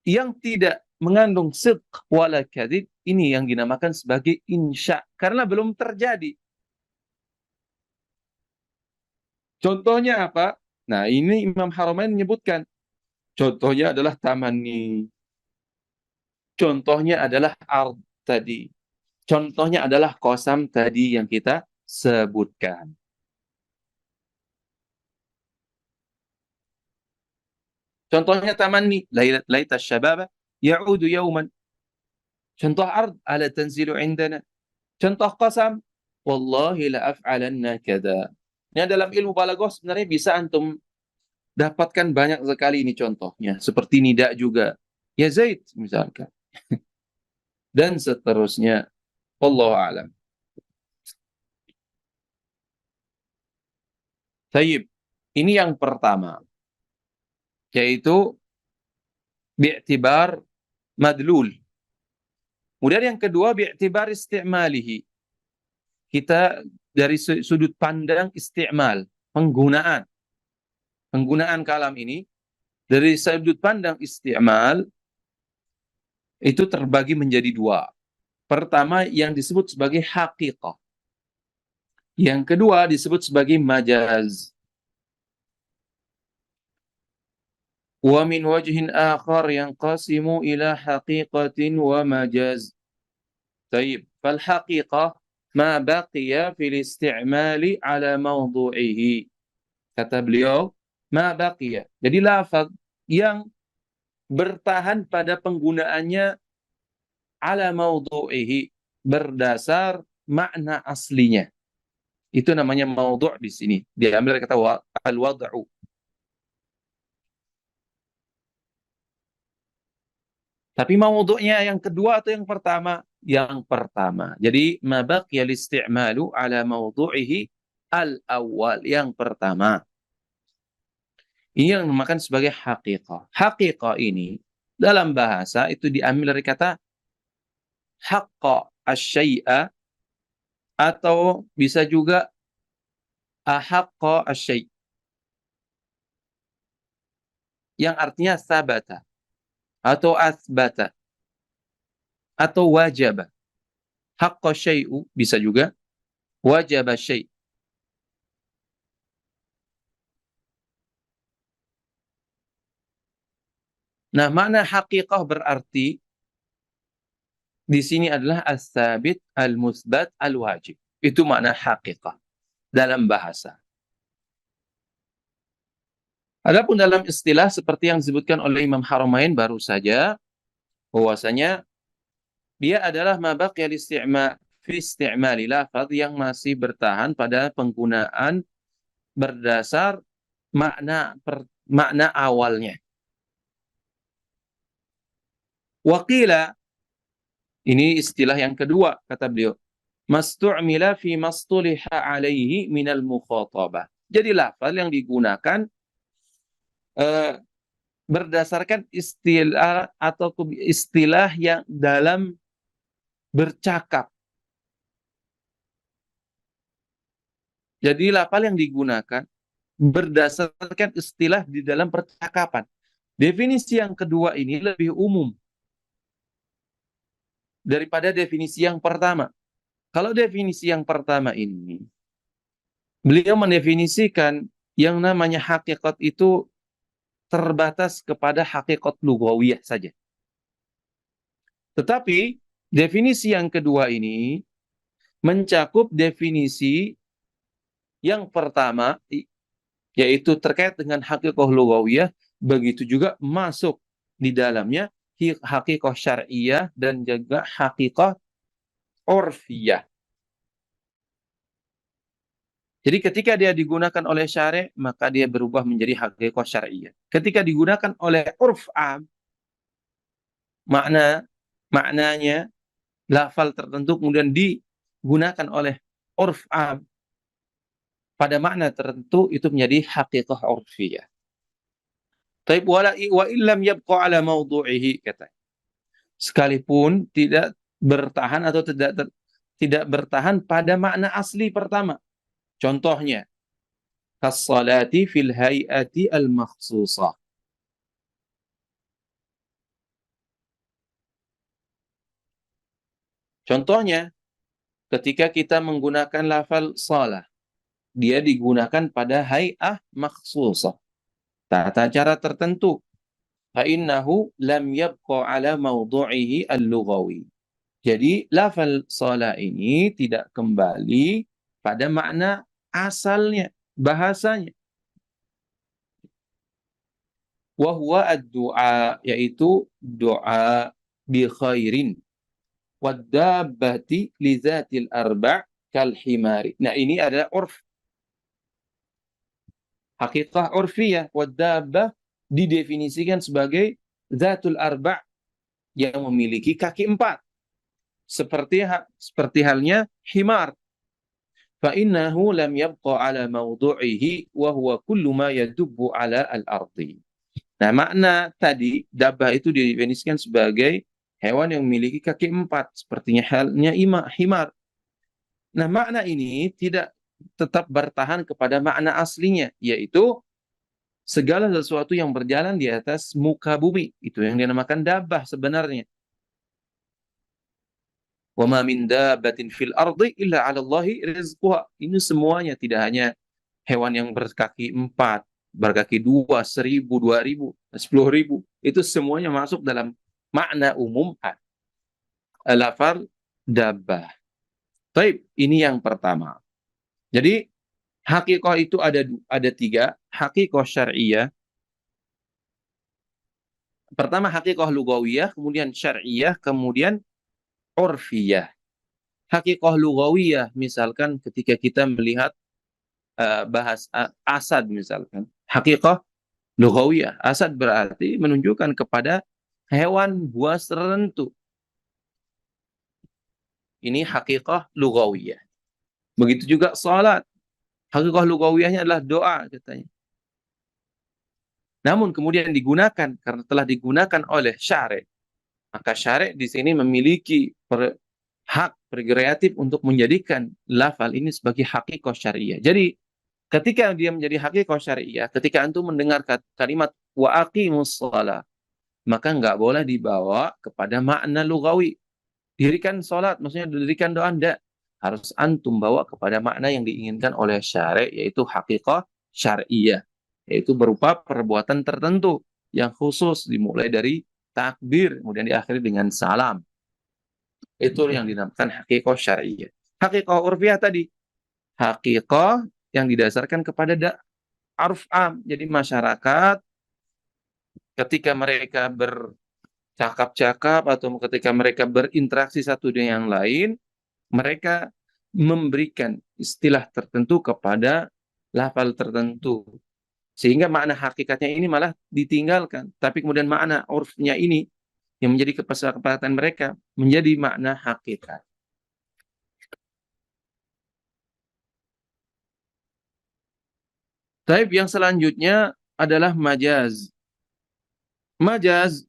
yang tidak mengandung sidq wala kadhib ini yang dinamakan sebagai insya karena belum terjadi. Contohnya apa? Nah, ini Imam Haramain menyebutkan. Contohnya adalah tamanni. Contohnya adalah ard tadi. Contohnya adalah qasam tadi yang kita sebutkan. Contohnya tamanni, laita syababa ya'udu yawman. Contoh ard, ala tanzilu indana. Contoh qasam, wallahi la af'alanna kada. Ini dalam ilmu balaghah sebenarnya bisa antum dapatkan banyak sekali ini contohnya. Seperti nida juga. Ya Zaid misalkan. Dan seterusnya. Wallahu a'lam. Tayyib. Ini yang pertama. Yaitu bi'tibar madlul. Kemudian yang kedua bi'tibar isti'malihi. Kita dari sudut pandang isti'mal, penggunaan kalam ini dari sudut pandang isti'mal itu terbagi menjadi dua. Pertama yang disebut sebagai haqiqah. Yang kedua disebut sebagai majaz. Wa min wajhin akhar yanqasimu ila haqiqatin wa majaz. Taib. Fal haqiqah ma baqiya fil isti'mali ala mawdu'ihi. Kata beliau, ma baqiya. Jadi lafaz yang bertahan pada penggunaannya ala mawdu'ihi, berdasar makna aslinya. Itu namanya mawdu' di sini. Diambil dari kata al-wad'u. Tapi mawdu'nya yang kedua atau yang pertama? Yang pertama. Jadi ma baqiya al-isti'malu ala mawdu'ihi al-awwal, yang pertama. Ini yang dinamakan sebagai haqiqah. Haqiqah ini dalam bahasa itu diambil dari kata haqqa asy-syai'a, atau bisa juga ahaqqa asy-syai', yang artinya sabata atau asbata atau wajaba. Haqqa syai'u bisa juga wajaba syai'. Nah, makna haqiqah berarti di sini adalah as-sabit, al-musbat, al-wajib. Itu makna haqiqah dalam bahasa. Adapun dalam istilah seperti yang disebutkan oleh Imam Haramain baru saja, bahwasanya dia adalah ma baqiya fi isti'mali lafaz, yang masih bertahan pada penggunaan berdasar makna awalnya. Waqila, ini istilah yang kedua kata beliau, mastu'mila fi mastuliha alaihi minal mukhatabah. Jadi lafaz yang digunakan berdasarkan istilah atau istilah yang dalam bercakap. Jadi lafaz yang digunakan berdasarkan istilah di dalam percakapan. Definisi yang kedua ini lebih umum daripada definisi yang pertama. Kalau definisi yang pertama ini, beliau mendefinisikan yang namanya hakikat itu terbatas kepada hakikat lugawiyah saja. Tetapi definisi yang kedua ini mencakup definisi yang pertama, yaitu terkait dengan hakikat lugawiyah, begitu juga masuk di dalamnya hakikat syar'iyah dan juga hakikat urfiyah. Jadi ketika dia digunakan oleh syari', maka dia berubah menjadi haqiqah syariah. Ketika digunakan oleh urf am, maknanya lafal tertentu kemudian digunakan oleh urf am pada makna tertentu, itu menjadi haqiqah urfiyah. Taib wa illam yabqa ala mawdu'ihi, kata. Sekalipun tidak bertahan atau tidak bertahan pada makna asli pertama. Contohnya, kas-salati fil hay'ati al-makhsusah. Contohnya, ketika kita menggunakan lafal salah, dia digunakan pada hay'ah makhsusah, tata cara tertentu. Fa'innahu lam yabqa ala mawdu'ihi al-lughawi. Jadi lafal salah ini tidak kembali pada makna asalnya, bahasanya. Wa huwa ad-du'a, yaitu doa bi khairin. Wad-dabbati li dzatil arba' kal himari. Nah, ini adalah urf. Hakikah urfiyah. Wad-dabbah didefinisikan sebagai dzatul arba' yang memiliki kaki 4. Seperti halnya himar. Fa innahu lam yabqa ala mawdu'ihi wa huwa kullu ma yadubbu ala al-ardi. Nah, makna tadi dabbah itu didefinisikan sebagai hewan yang memiliki kaki 4, sepertinya halnya himar. Nah, makna ini tidak tetap bertahan kepada makna aslinya, yaitu segala sesuatu yang berjalan di atas muka bumi. Itu yang dinamakan dabbah sebenarnya. Wa ma min dabbatin fil ardi illa 'ala Allahi rizquha. Ini semuanya, tidak hanya hewan yang berkaki 4, berkaki 2, 1000, 2000, 10.000. Itu semuanya masuk dalam makna umum lafal dabbah. Baik, ini yang pertama. Jadi hakikah itu ada 3, hakikah syar'iyah. Pertama hakikah lugawiyah, kemudian syar'iyah, kemudian urfiyah. Hakikah lugawiyah misalkan ketika kita melihat bahas asad misalkan. Hakikah lugawiyah, asad berarti menunjukkan kepada hewan buas tertentu. Ini hakikah lugawiyah. Begitu juga salat. Hakikah lugawiyahnya adalah doa, katanya. Namun kemudian digunakan karena telah digunakan oleh syari', maka syari' di sini memiliki hak prerogatif untuk menjadikan lafal ini sebagai hakikah syariah. Jadi ketika dia menjadi hakikah syariah, ketika antum mendengar kalimat wa aqimus shalah, maka nggak boleh dibawa kepada makna lugawi. Dirikan salat, maksudnya dirikan doa, enggak. Harus antum bawa kepada makna yang diinginkan oleh syari', yaitu hakikah syariah, yaitu berupa perbuatan tertentu yang khusus, dimulai dari takbir, kemudian diakhiri dengan salam. Itu yang dinamakan hakikah syariah. Hakikah urfiyah tadi, hakikah yang didasarkan kepada aruf am. Jadi masyarakat ketika mereka bercakap-cakap atau ketika mereka berinteraksi satu dengan yang lain, mereka memberikan istilah tertentu kepada lafal tertentu. Sehingga makna hakikatnya ini malah ditinggalkan. Tapi kemudian makna urfnya ini yang menjadi kesepakatan mereka menjadi makna hakikat. Taib yang selanjutnya adalah majaz. Majaz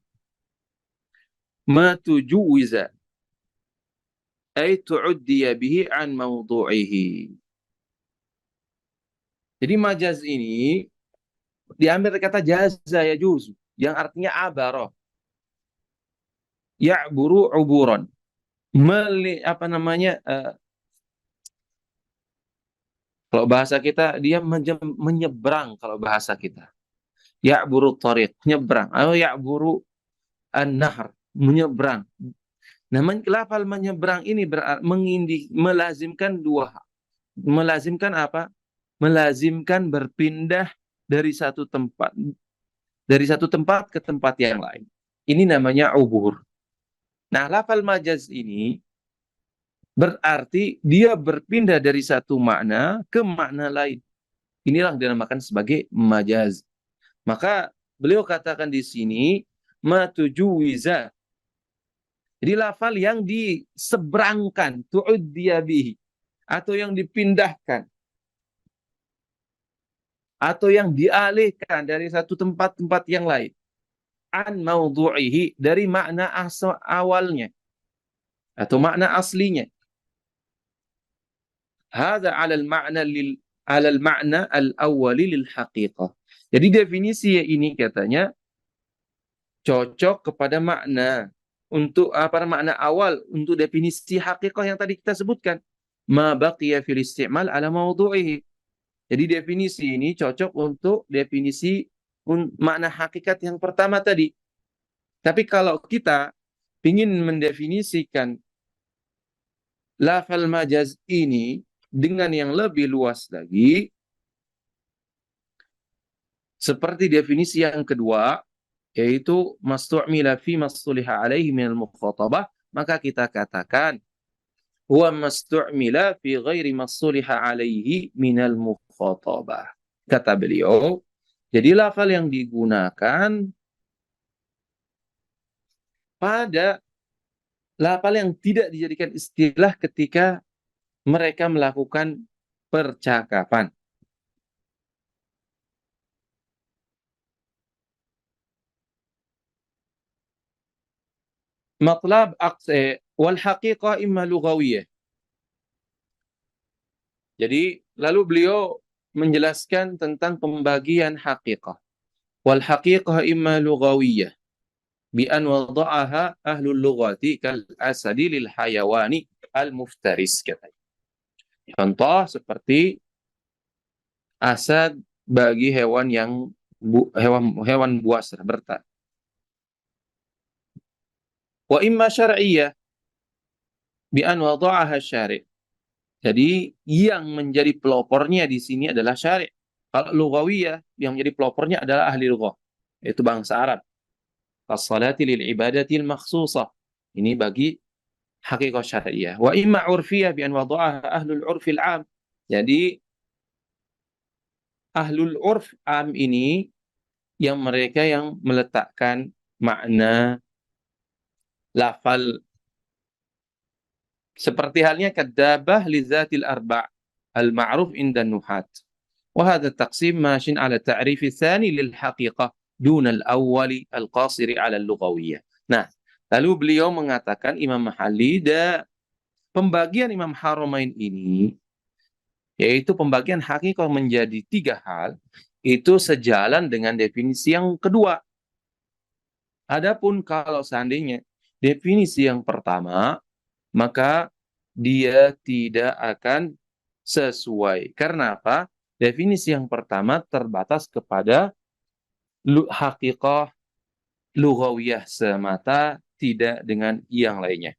ma tujuwiza ay tu'uddiya bihi an mawdu'ihi. Jadi majaz ini diambil dari kata jaza ya juz, yang artinya abaroh. Ya'buru uburan. Kalau bahasa kita dia menyeberang, kalau bahasa kita. Ya'buru tariq, menyeberang. Atau ya'buru an-nahr, menyeberang. Nah, lafal menyeberang ini melazimkan dua hal. Melazimkan apa? Melazimkan berpindah dari satu tempat ke tempat yang lain. Ini namanya ubur. Nah, lafal majaz ini Berarti dia berpindah dari satu makna ke makna lain. Inilah yang dinamakan sebagai majaz. Maka beliau katakan di sini matujuwiza. Jadi lafal yang diseberangkan, tu'uddiya bihi, atau yang dipindahkan, atau yang dialihkan dari satu tempat-tempat yang lain. An maudhu'ihi, dari makna awalnya atau makna aslinya. Hadza 'ala al-ma'na al-awwali lil haqiqah. Jadi definisi ini katanya cocok kepada makna untuk makna awal untuk definisi haqiqah yang tadi kita sebutkan. Ma baqiya fil isti'mal 'ala maudhu'ihi. Jadi definisi ini cocok untuk definisi makna hakikat yang pertama tadi. Tapi kalau kita ingin mendefinisikan lafal majaz ini dengan yang lebih luas lagi, seperti definisi yang kedua, yaitu mastu'mila fi mastuliha alaihi minal mukhatabah, maka kita katakan huwa mastu'mila fi ghairi mastuliha alaihi minal mukhatabah. Kata beliau, jadi lafal yang digunakan pada lafal yang tidak dijadikan istilah ketika mereka melakukan percakapan. Matlab wal haqiqah imma lughawiyah. Jadi lalu beliau menjelaskan tentang pembagian haqiqah. Wal haqiqah imma lughawiyah bi an wada'aha ahlul lughati kal asadi lil hayawani al muftaris, katanya. Contoh seperti asad bagi hewan yang hewan buas berta. Wa imma syar'iyyah bi an wada'aha syari'. Jadi yang menjadi pelopornya di sini adalah syari'. Kalau lughawiyah yang menjadi pelopornya adalah ahli lughah, yaitu bangsa Arab. As-salati lil ibadatil makhsusah. Ini bagi hakikat syariah. Wa imma urfiyah bi an wada'aha ahlul urfil 'am. Jadi ahlul urf am ini yang mereka yang meletakkan makna lafal seperti halnya kadabah li dzatil arba' al-ma'ruf inda nuhat. Wa hadha taqsim mashin 'ala ta'rif tsani lil haqiqah dun al-awwal al-qasir 'ala al-lughawiyah. Nah, lalu beliau mengatakan Imam Mahalli pembagian Imam Haramain ini, yaitu pembagian hakikat menjadi 3 hal, itu sejalan dengan definisi yang kedua. Adapun kalau seandainya definisi yang pertama, maka dia tidak akan sesuai. Karena apa? Definisi yang pertama terbatas kepada hakikat lughawiyah semata, tidak dengan yang lainnya.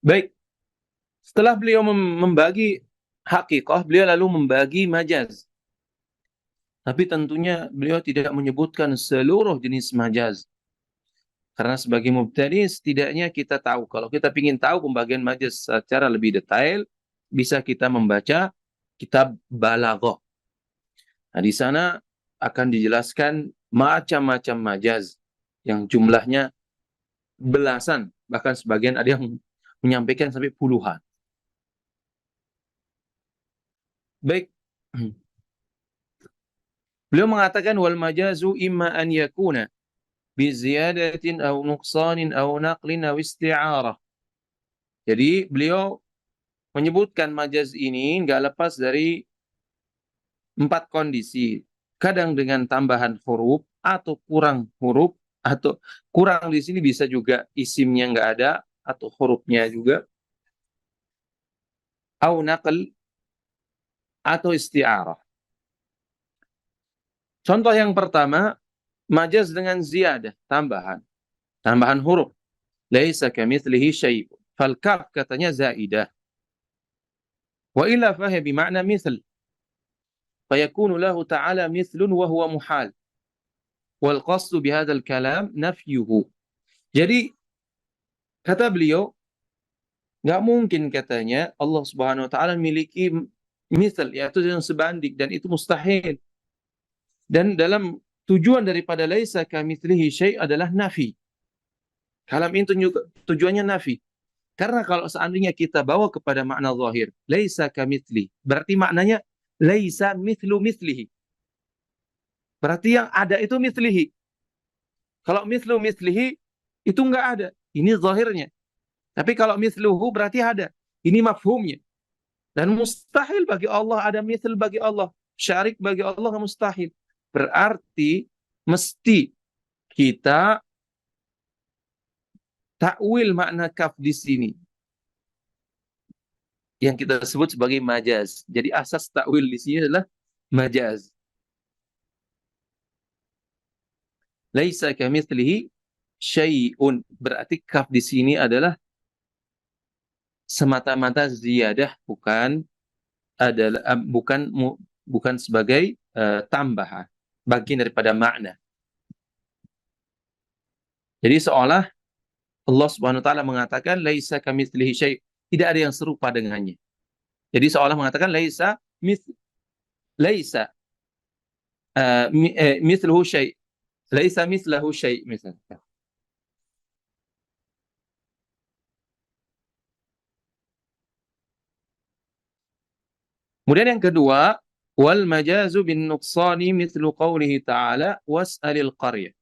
Baik, setelah beliau membagi hakikat, beliau lalu membagi majaz. Tapi tentunya beliau tidak menyebutkan seluruh jenis majaz. Karena sebagai mubtadi setidaknya kita tahu. Kalau kita ingin tahu pembagian majaz secara lebih detail, bisa kita membaca kitab Balaghah. Nah, di sana akan dijelaskan macam-macam majaz yang jumlahnya belasan, bahkan sebagian ada yang menyampaikan sampai puluhan. Baik. Beliau mengatakan wal majazu imma an yakuna bi ziyadatin aw nuqsanin aw naqlin aw isti'arah. Jadi beliau menyebutkan majaz ini nggak lepas dari 4 kondisi. Kadang dengan tambahan huruf atau kurang huruf, atau kurang di sini bisa juga isimnya nggak ada atau hurufnya juga, au naql atau isti'arah. Contoh yang pertama, majaz dengan ziyadah, tambahan huruf. Laisa kamitslihi syai'. Fal kaf katanya zaidah. Wa illa fahiya bima'na mithl. Fayakunu lahu ta'ala mithlun wa huwa muhal. Wal qasdu bihadzal kalam nafyuhu. Jadi kata beliau, nggak mungkin katanya Allah Subhanahu wa taala memiliki misal, yaitu yang sebanding, dan itu mustahil. Dan dalam tujuan daripada laisa kamitslihi syai' adalah nafi. Kalam itu juga tujuannya nafi. Karena kalau seandainya kita bawa kepada makna zahir, laisa kamitsli, berarti maknanya laisa mithlu mithlihi. Berarti yang ada itu mithlihi. Kalau mithlu mithlihi itu enggak ada. Ini zahirnya. Tapi kalau mithluhu berarti ada. Ini mafhumnya. Dan mustahil bagi Allah ada mithl bagi Allah. Syarik bagi Allah mustahil. Berarti mesti kita takwil makna kaf di sini yang kita sebut sebagai majaz. Jadi asas takwil di sini adalah majaz. Laisa kamitslihi syai'un. Berarti kaf di sini adalah semata-mata ziyadah, bukan sebagai tambahan bagian daripada makna. Jadi seolah Allah Subhanahu wa taala mengatakan laisa kamitslihi syai', tidak ada yang serupa dengannya. Jadi seolah mengatakan laisa mithluhu syai', laisa mithlahu syai' misalnya. Kemudian yang kedua, wal majazu bin nuqsani mithlu qawlihi ta'ala was'alil qaryah.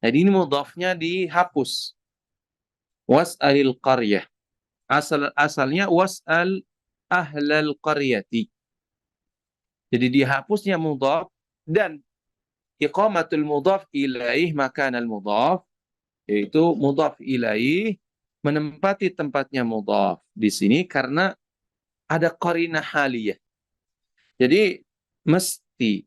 Jadi ini mudhafnya dihapus. Was'alil qaryah. Asalnya was'al ahlal qaryati. Jadi dihapusnya mudhaf dan iqamatul mudhaf ilaih makanal mudhaf, yaitu mudhaf ilaih menempati tempatnya mudhaf di sini karena ada qarinah haliyah. Jadi mesti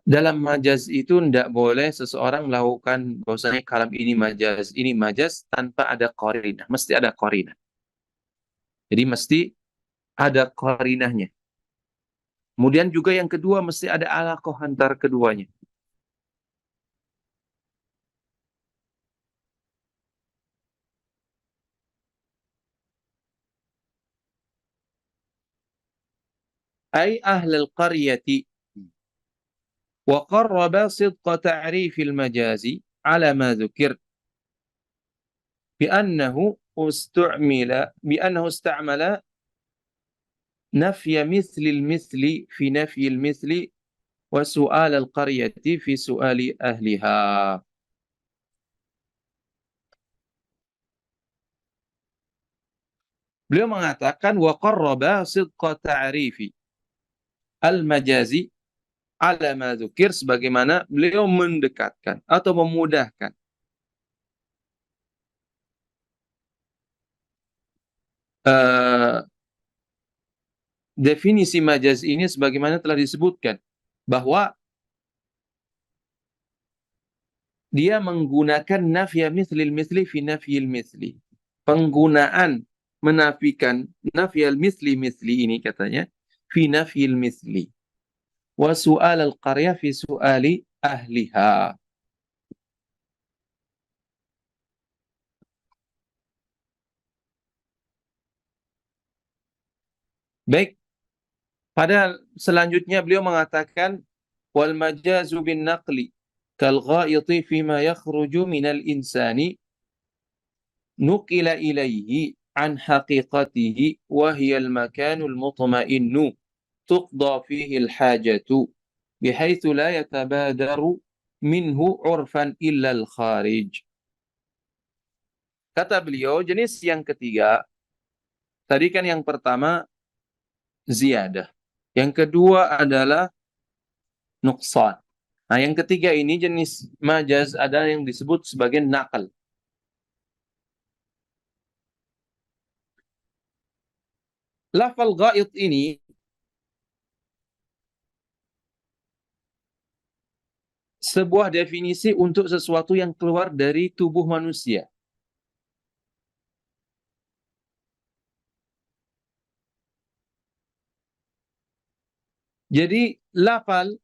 dalam majaz itu tidak boleh seseorang melakukan bahwasanya kalam ini majaz tanpa ada qarinah. Mesti ada qarinah. Jadi mesti ada qarinahnya. Kemudian juga yang kedua mesti ada alaqah antar keduanya. Ay ahlal qaryati. Wa qarraba sidqa ta'rifil majazi ala ma dzukir بأنه استعمل نفي مثل المثل في نفي المثل وسؤال القرية في سؤال أهلها. Beliau mengatakan wa qarraba sidqa ta'rifi al-majazi ala ma dzukir, sebagaimana beliau mendekatkan atau memudahkan definisi majaz ini sebagaimana telah disebutkan, bahwa dia menggunakan nafya mithlil mithli fi nafyil mithli. Penggunaan menafikan nafyal mithli ini katanya fi nafyil mithli. Wa su'al al-qaryah fi su'ali ahliha. Baik, pada selanjutnya beliau mengatakan wal majazu bin naqli kal ghaiti fima yakhruju minal insani nuqila ilaihi an haqiqatihi wa hiya al makanul mutma'innu tuqda fihi al hajatu bihaitsu la yatabadaru minhu urfan illa al kharij. Kata beliau, jenis yang ketiga, tadi kan yang pertama ziyadah, yang kedua adalah nuqsan. Nah, yang ketiga ini jenis majaz ada yang disebut sebagai nakal. Lafal ghaid ini sebuah definisi untuk sesuatu yang keluar dari tubuh manusia. Jadi lafal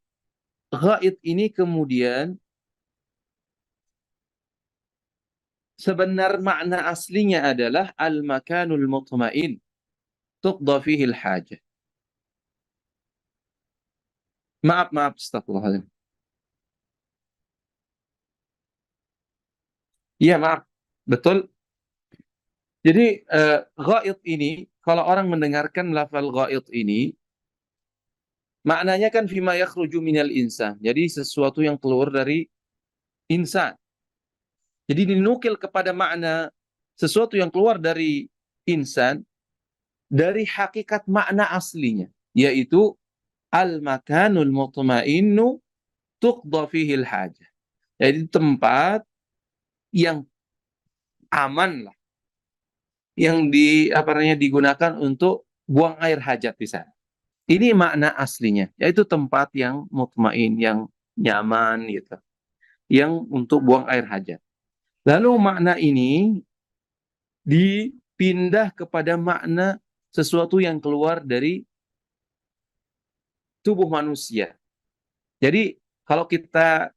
ghaid ini kemudian sebenar makna aslinya adalah al-makanul mutmain tuqda fihi al-hajah. Maaf, astagfirullahaladzim. Iya, maaf. Betul. Jadi ghaid ini, kalau orang mendengarkan lafal ghaid ini, maknanya kan fima yakhruju minal insan. Jadi sesuatu yang keluar dari insan. Jadi dinukil kepada makna sesuatu yang keluar dari insan dari hakikat makna aslinya, yaitu al-makanul mutmainnu tuqda fihi al-hajah. Jadi tempat yang aman lah, yang apa namanya digunakan untuk buang air hajat di sana. Ini makna aslinya, yaitu tempat yang mutmain, yang nyaman gitu, yang untuk buang air hajat. Lalu makna ini dipindah kepada makna sesuatu yang keluar dari tubuh manusia. Jadi kalau kita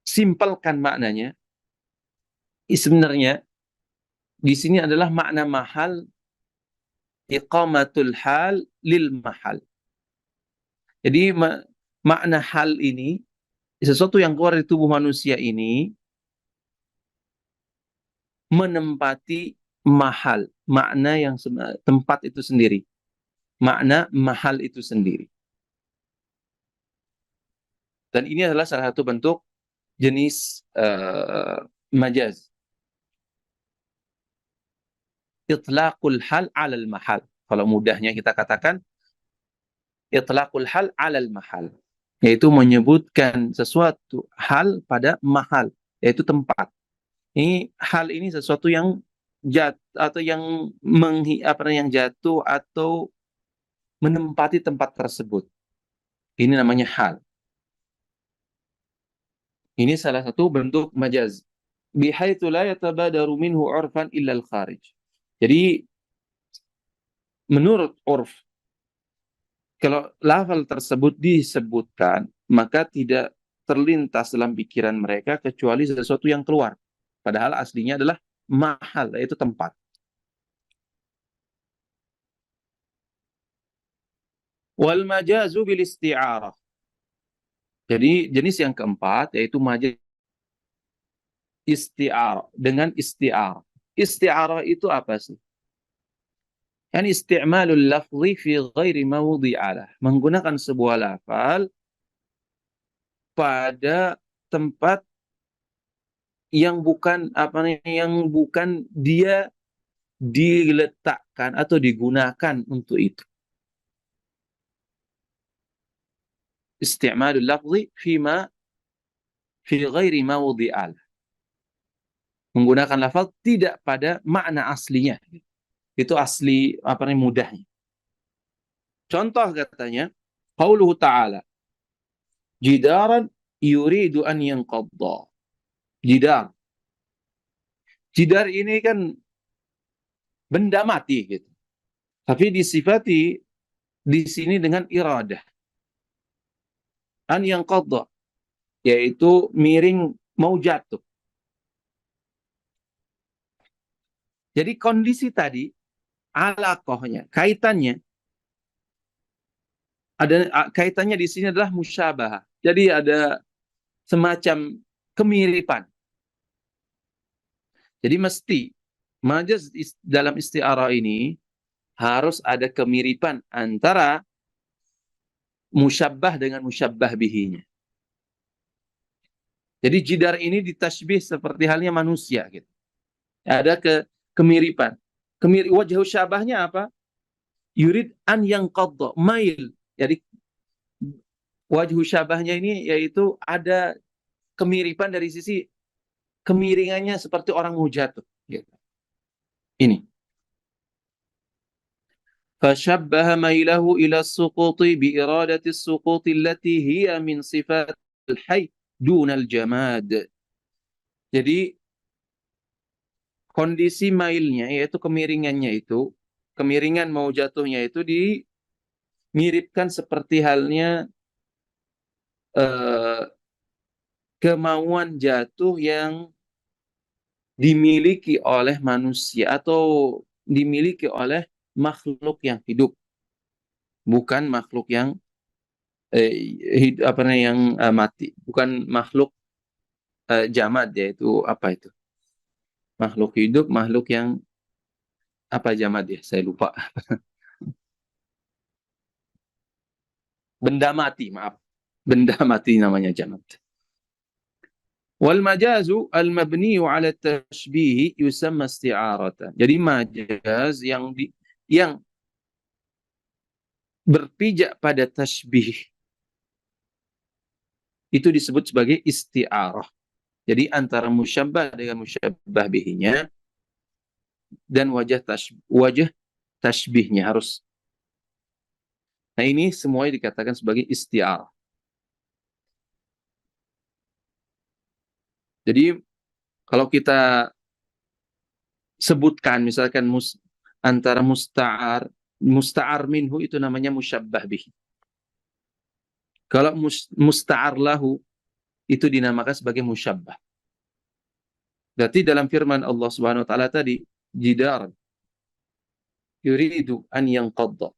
simpelkan maknanya, sebenarnya di sini adalah makna mahal, iqamatul hal lil mahal. Jadi makna hal ini, sesuatu yang keluar dari tubuh manusia ini menempati mahal, makna yang tempat itu sendiri, makna mahal itu sendiri. Dan ini adalah salah satu bentuk jenis majaz. Itlaqul hal alal mahal. Kalau mudahnya kita katakan itlaqul hal alal mahal, yaitu menyebutkan sesuatu hal pada mahal, yaitu tempat. Ini hal ini sesuatu yang atau yang yang jatuh atau menempati tempat tersebut. Ini namanya hal. Ini salah satu bentuk majaz. Bihaitsu la yatabadaru minhu 'urfan illa al-kharij. Jadi menurut urf, kalau lafal tersebut disebutkan, maka tidak terlintas dalam pikiran mereka kecuali sesuatu yang keluar. Padahal aslinya adalah mahal, yaitu tempat. Wal majazu bil isti'arah. Jadi jenis yang keempat yaitu majaz isti'arah, dengan isti'arah. Isti'arah itu apa sih? Yani isti'malul lafzi fi ghairi mawdi'alah. Menggunakan sebuah lafal pada tempat yang bukan yang bukan dia diletakkan atau digunakan untuk itu. Isti'malul lafzi fi ghairi mawdi'al. Menggunakan lafaz tidak pada makna aslinya. Itu asli mudahnya. Contoh katanya, qauluhu ta'ala, jidaran yuridu an yanqadda. Jidar. Jidar ini kan benda mati gitu. Tapi disifati di sini dengan iradah. An yanqadda, yaitu miring mau jatuh. Jadi kondisi tadi, alaqohnya, kaitannya, kaitannya di sini adalah musyabahah. Jadi ada semacam kemiripan. Jadi mesti majaz dalam isti'arah ini harus ada kemiripan antara musyabbah dengan musyabbah bihinya. Jadi jidar ini ditasbih seperti halnya manusia gitu. Ada kemiripan. Wajah syabahnya apa? Yurid an yang qadda, mail. Jadi wajah syabahnya ini yaitu ada kemiripan dari sisi kemiringannya seperti orang mau jatuh gitu. Ini. Fashabbaha mailahu ila as-suquti bi iradati as-suquti allati hiya min sifat al-hayy dunal jamad. Jadi kondisi mailnya yaitu kemiringannya itu, kemiringan mau jatuhnya itu miripkan seperti halnya eh, kemauan jatuh yang dimiliki oleh manusia atau dimiliki oleh makhluk yang hidup, bukan makhluk yang apa namanya yang mati, bukan makhluk jamad, yaitu apa itu? Makhluk hidup, makhluk yang apa jamad ya? Saya lupa. Benda mati, maaf. Benda mati namanya jamad. Wal majazu al mabni ala tashbih yusamma isti'aratan. Jadi majaz yang berpijak pada tashbih itu disebut sebagai isti'arah. Jadi antara musyabbah dengan musyabbah bihinya dan wajah tashbihnya harus. Nah, ini semuanya dikatakan sebagai isti'arah. Jadi kalau kita sebutkan misalkan antara musta'ar minhu itu namanya musyabbah bihi. Kalau musta'ar lahu itu dinamakan sebagai musyabbah. Berarti dalam firman Allah Subhanahu wa taala tadi, jidar yuridu an yanqadda.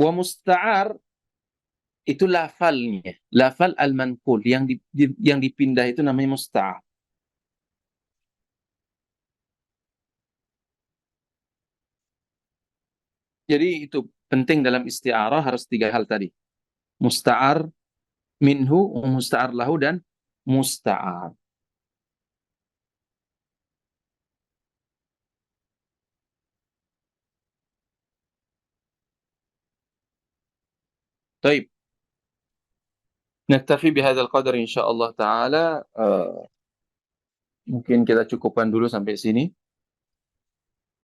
Wa musta'ar itu lafalnya, lafal al-manqul yang dipindah itu namanya musta'ar. Jadi itu penting dalam isti'arah, harus tiga hal tadi. Musta'ar minhu, musta'ar lahu, dan musta'ar. Baik, naktafi bihadzal qadar insyaallah taala. Mungkin kita cukupkan dulu sampai sini.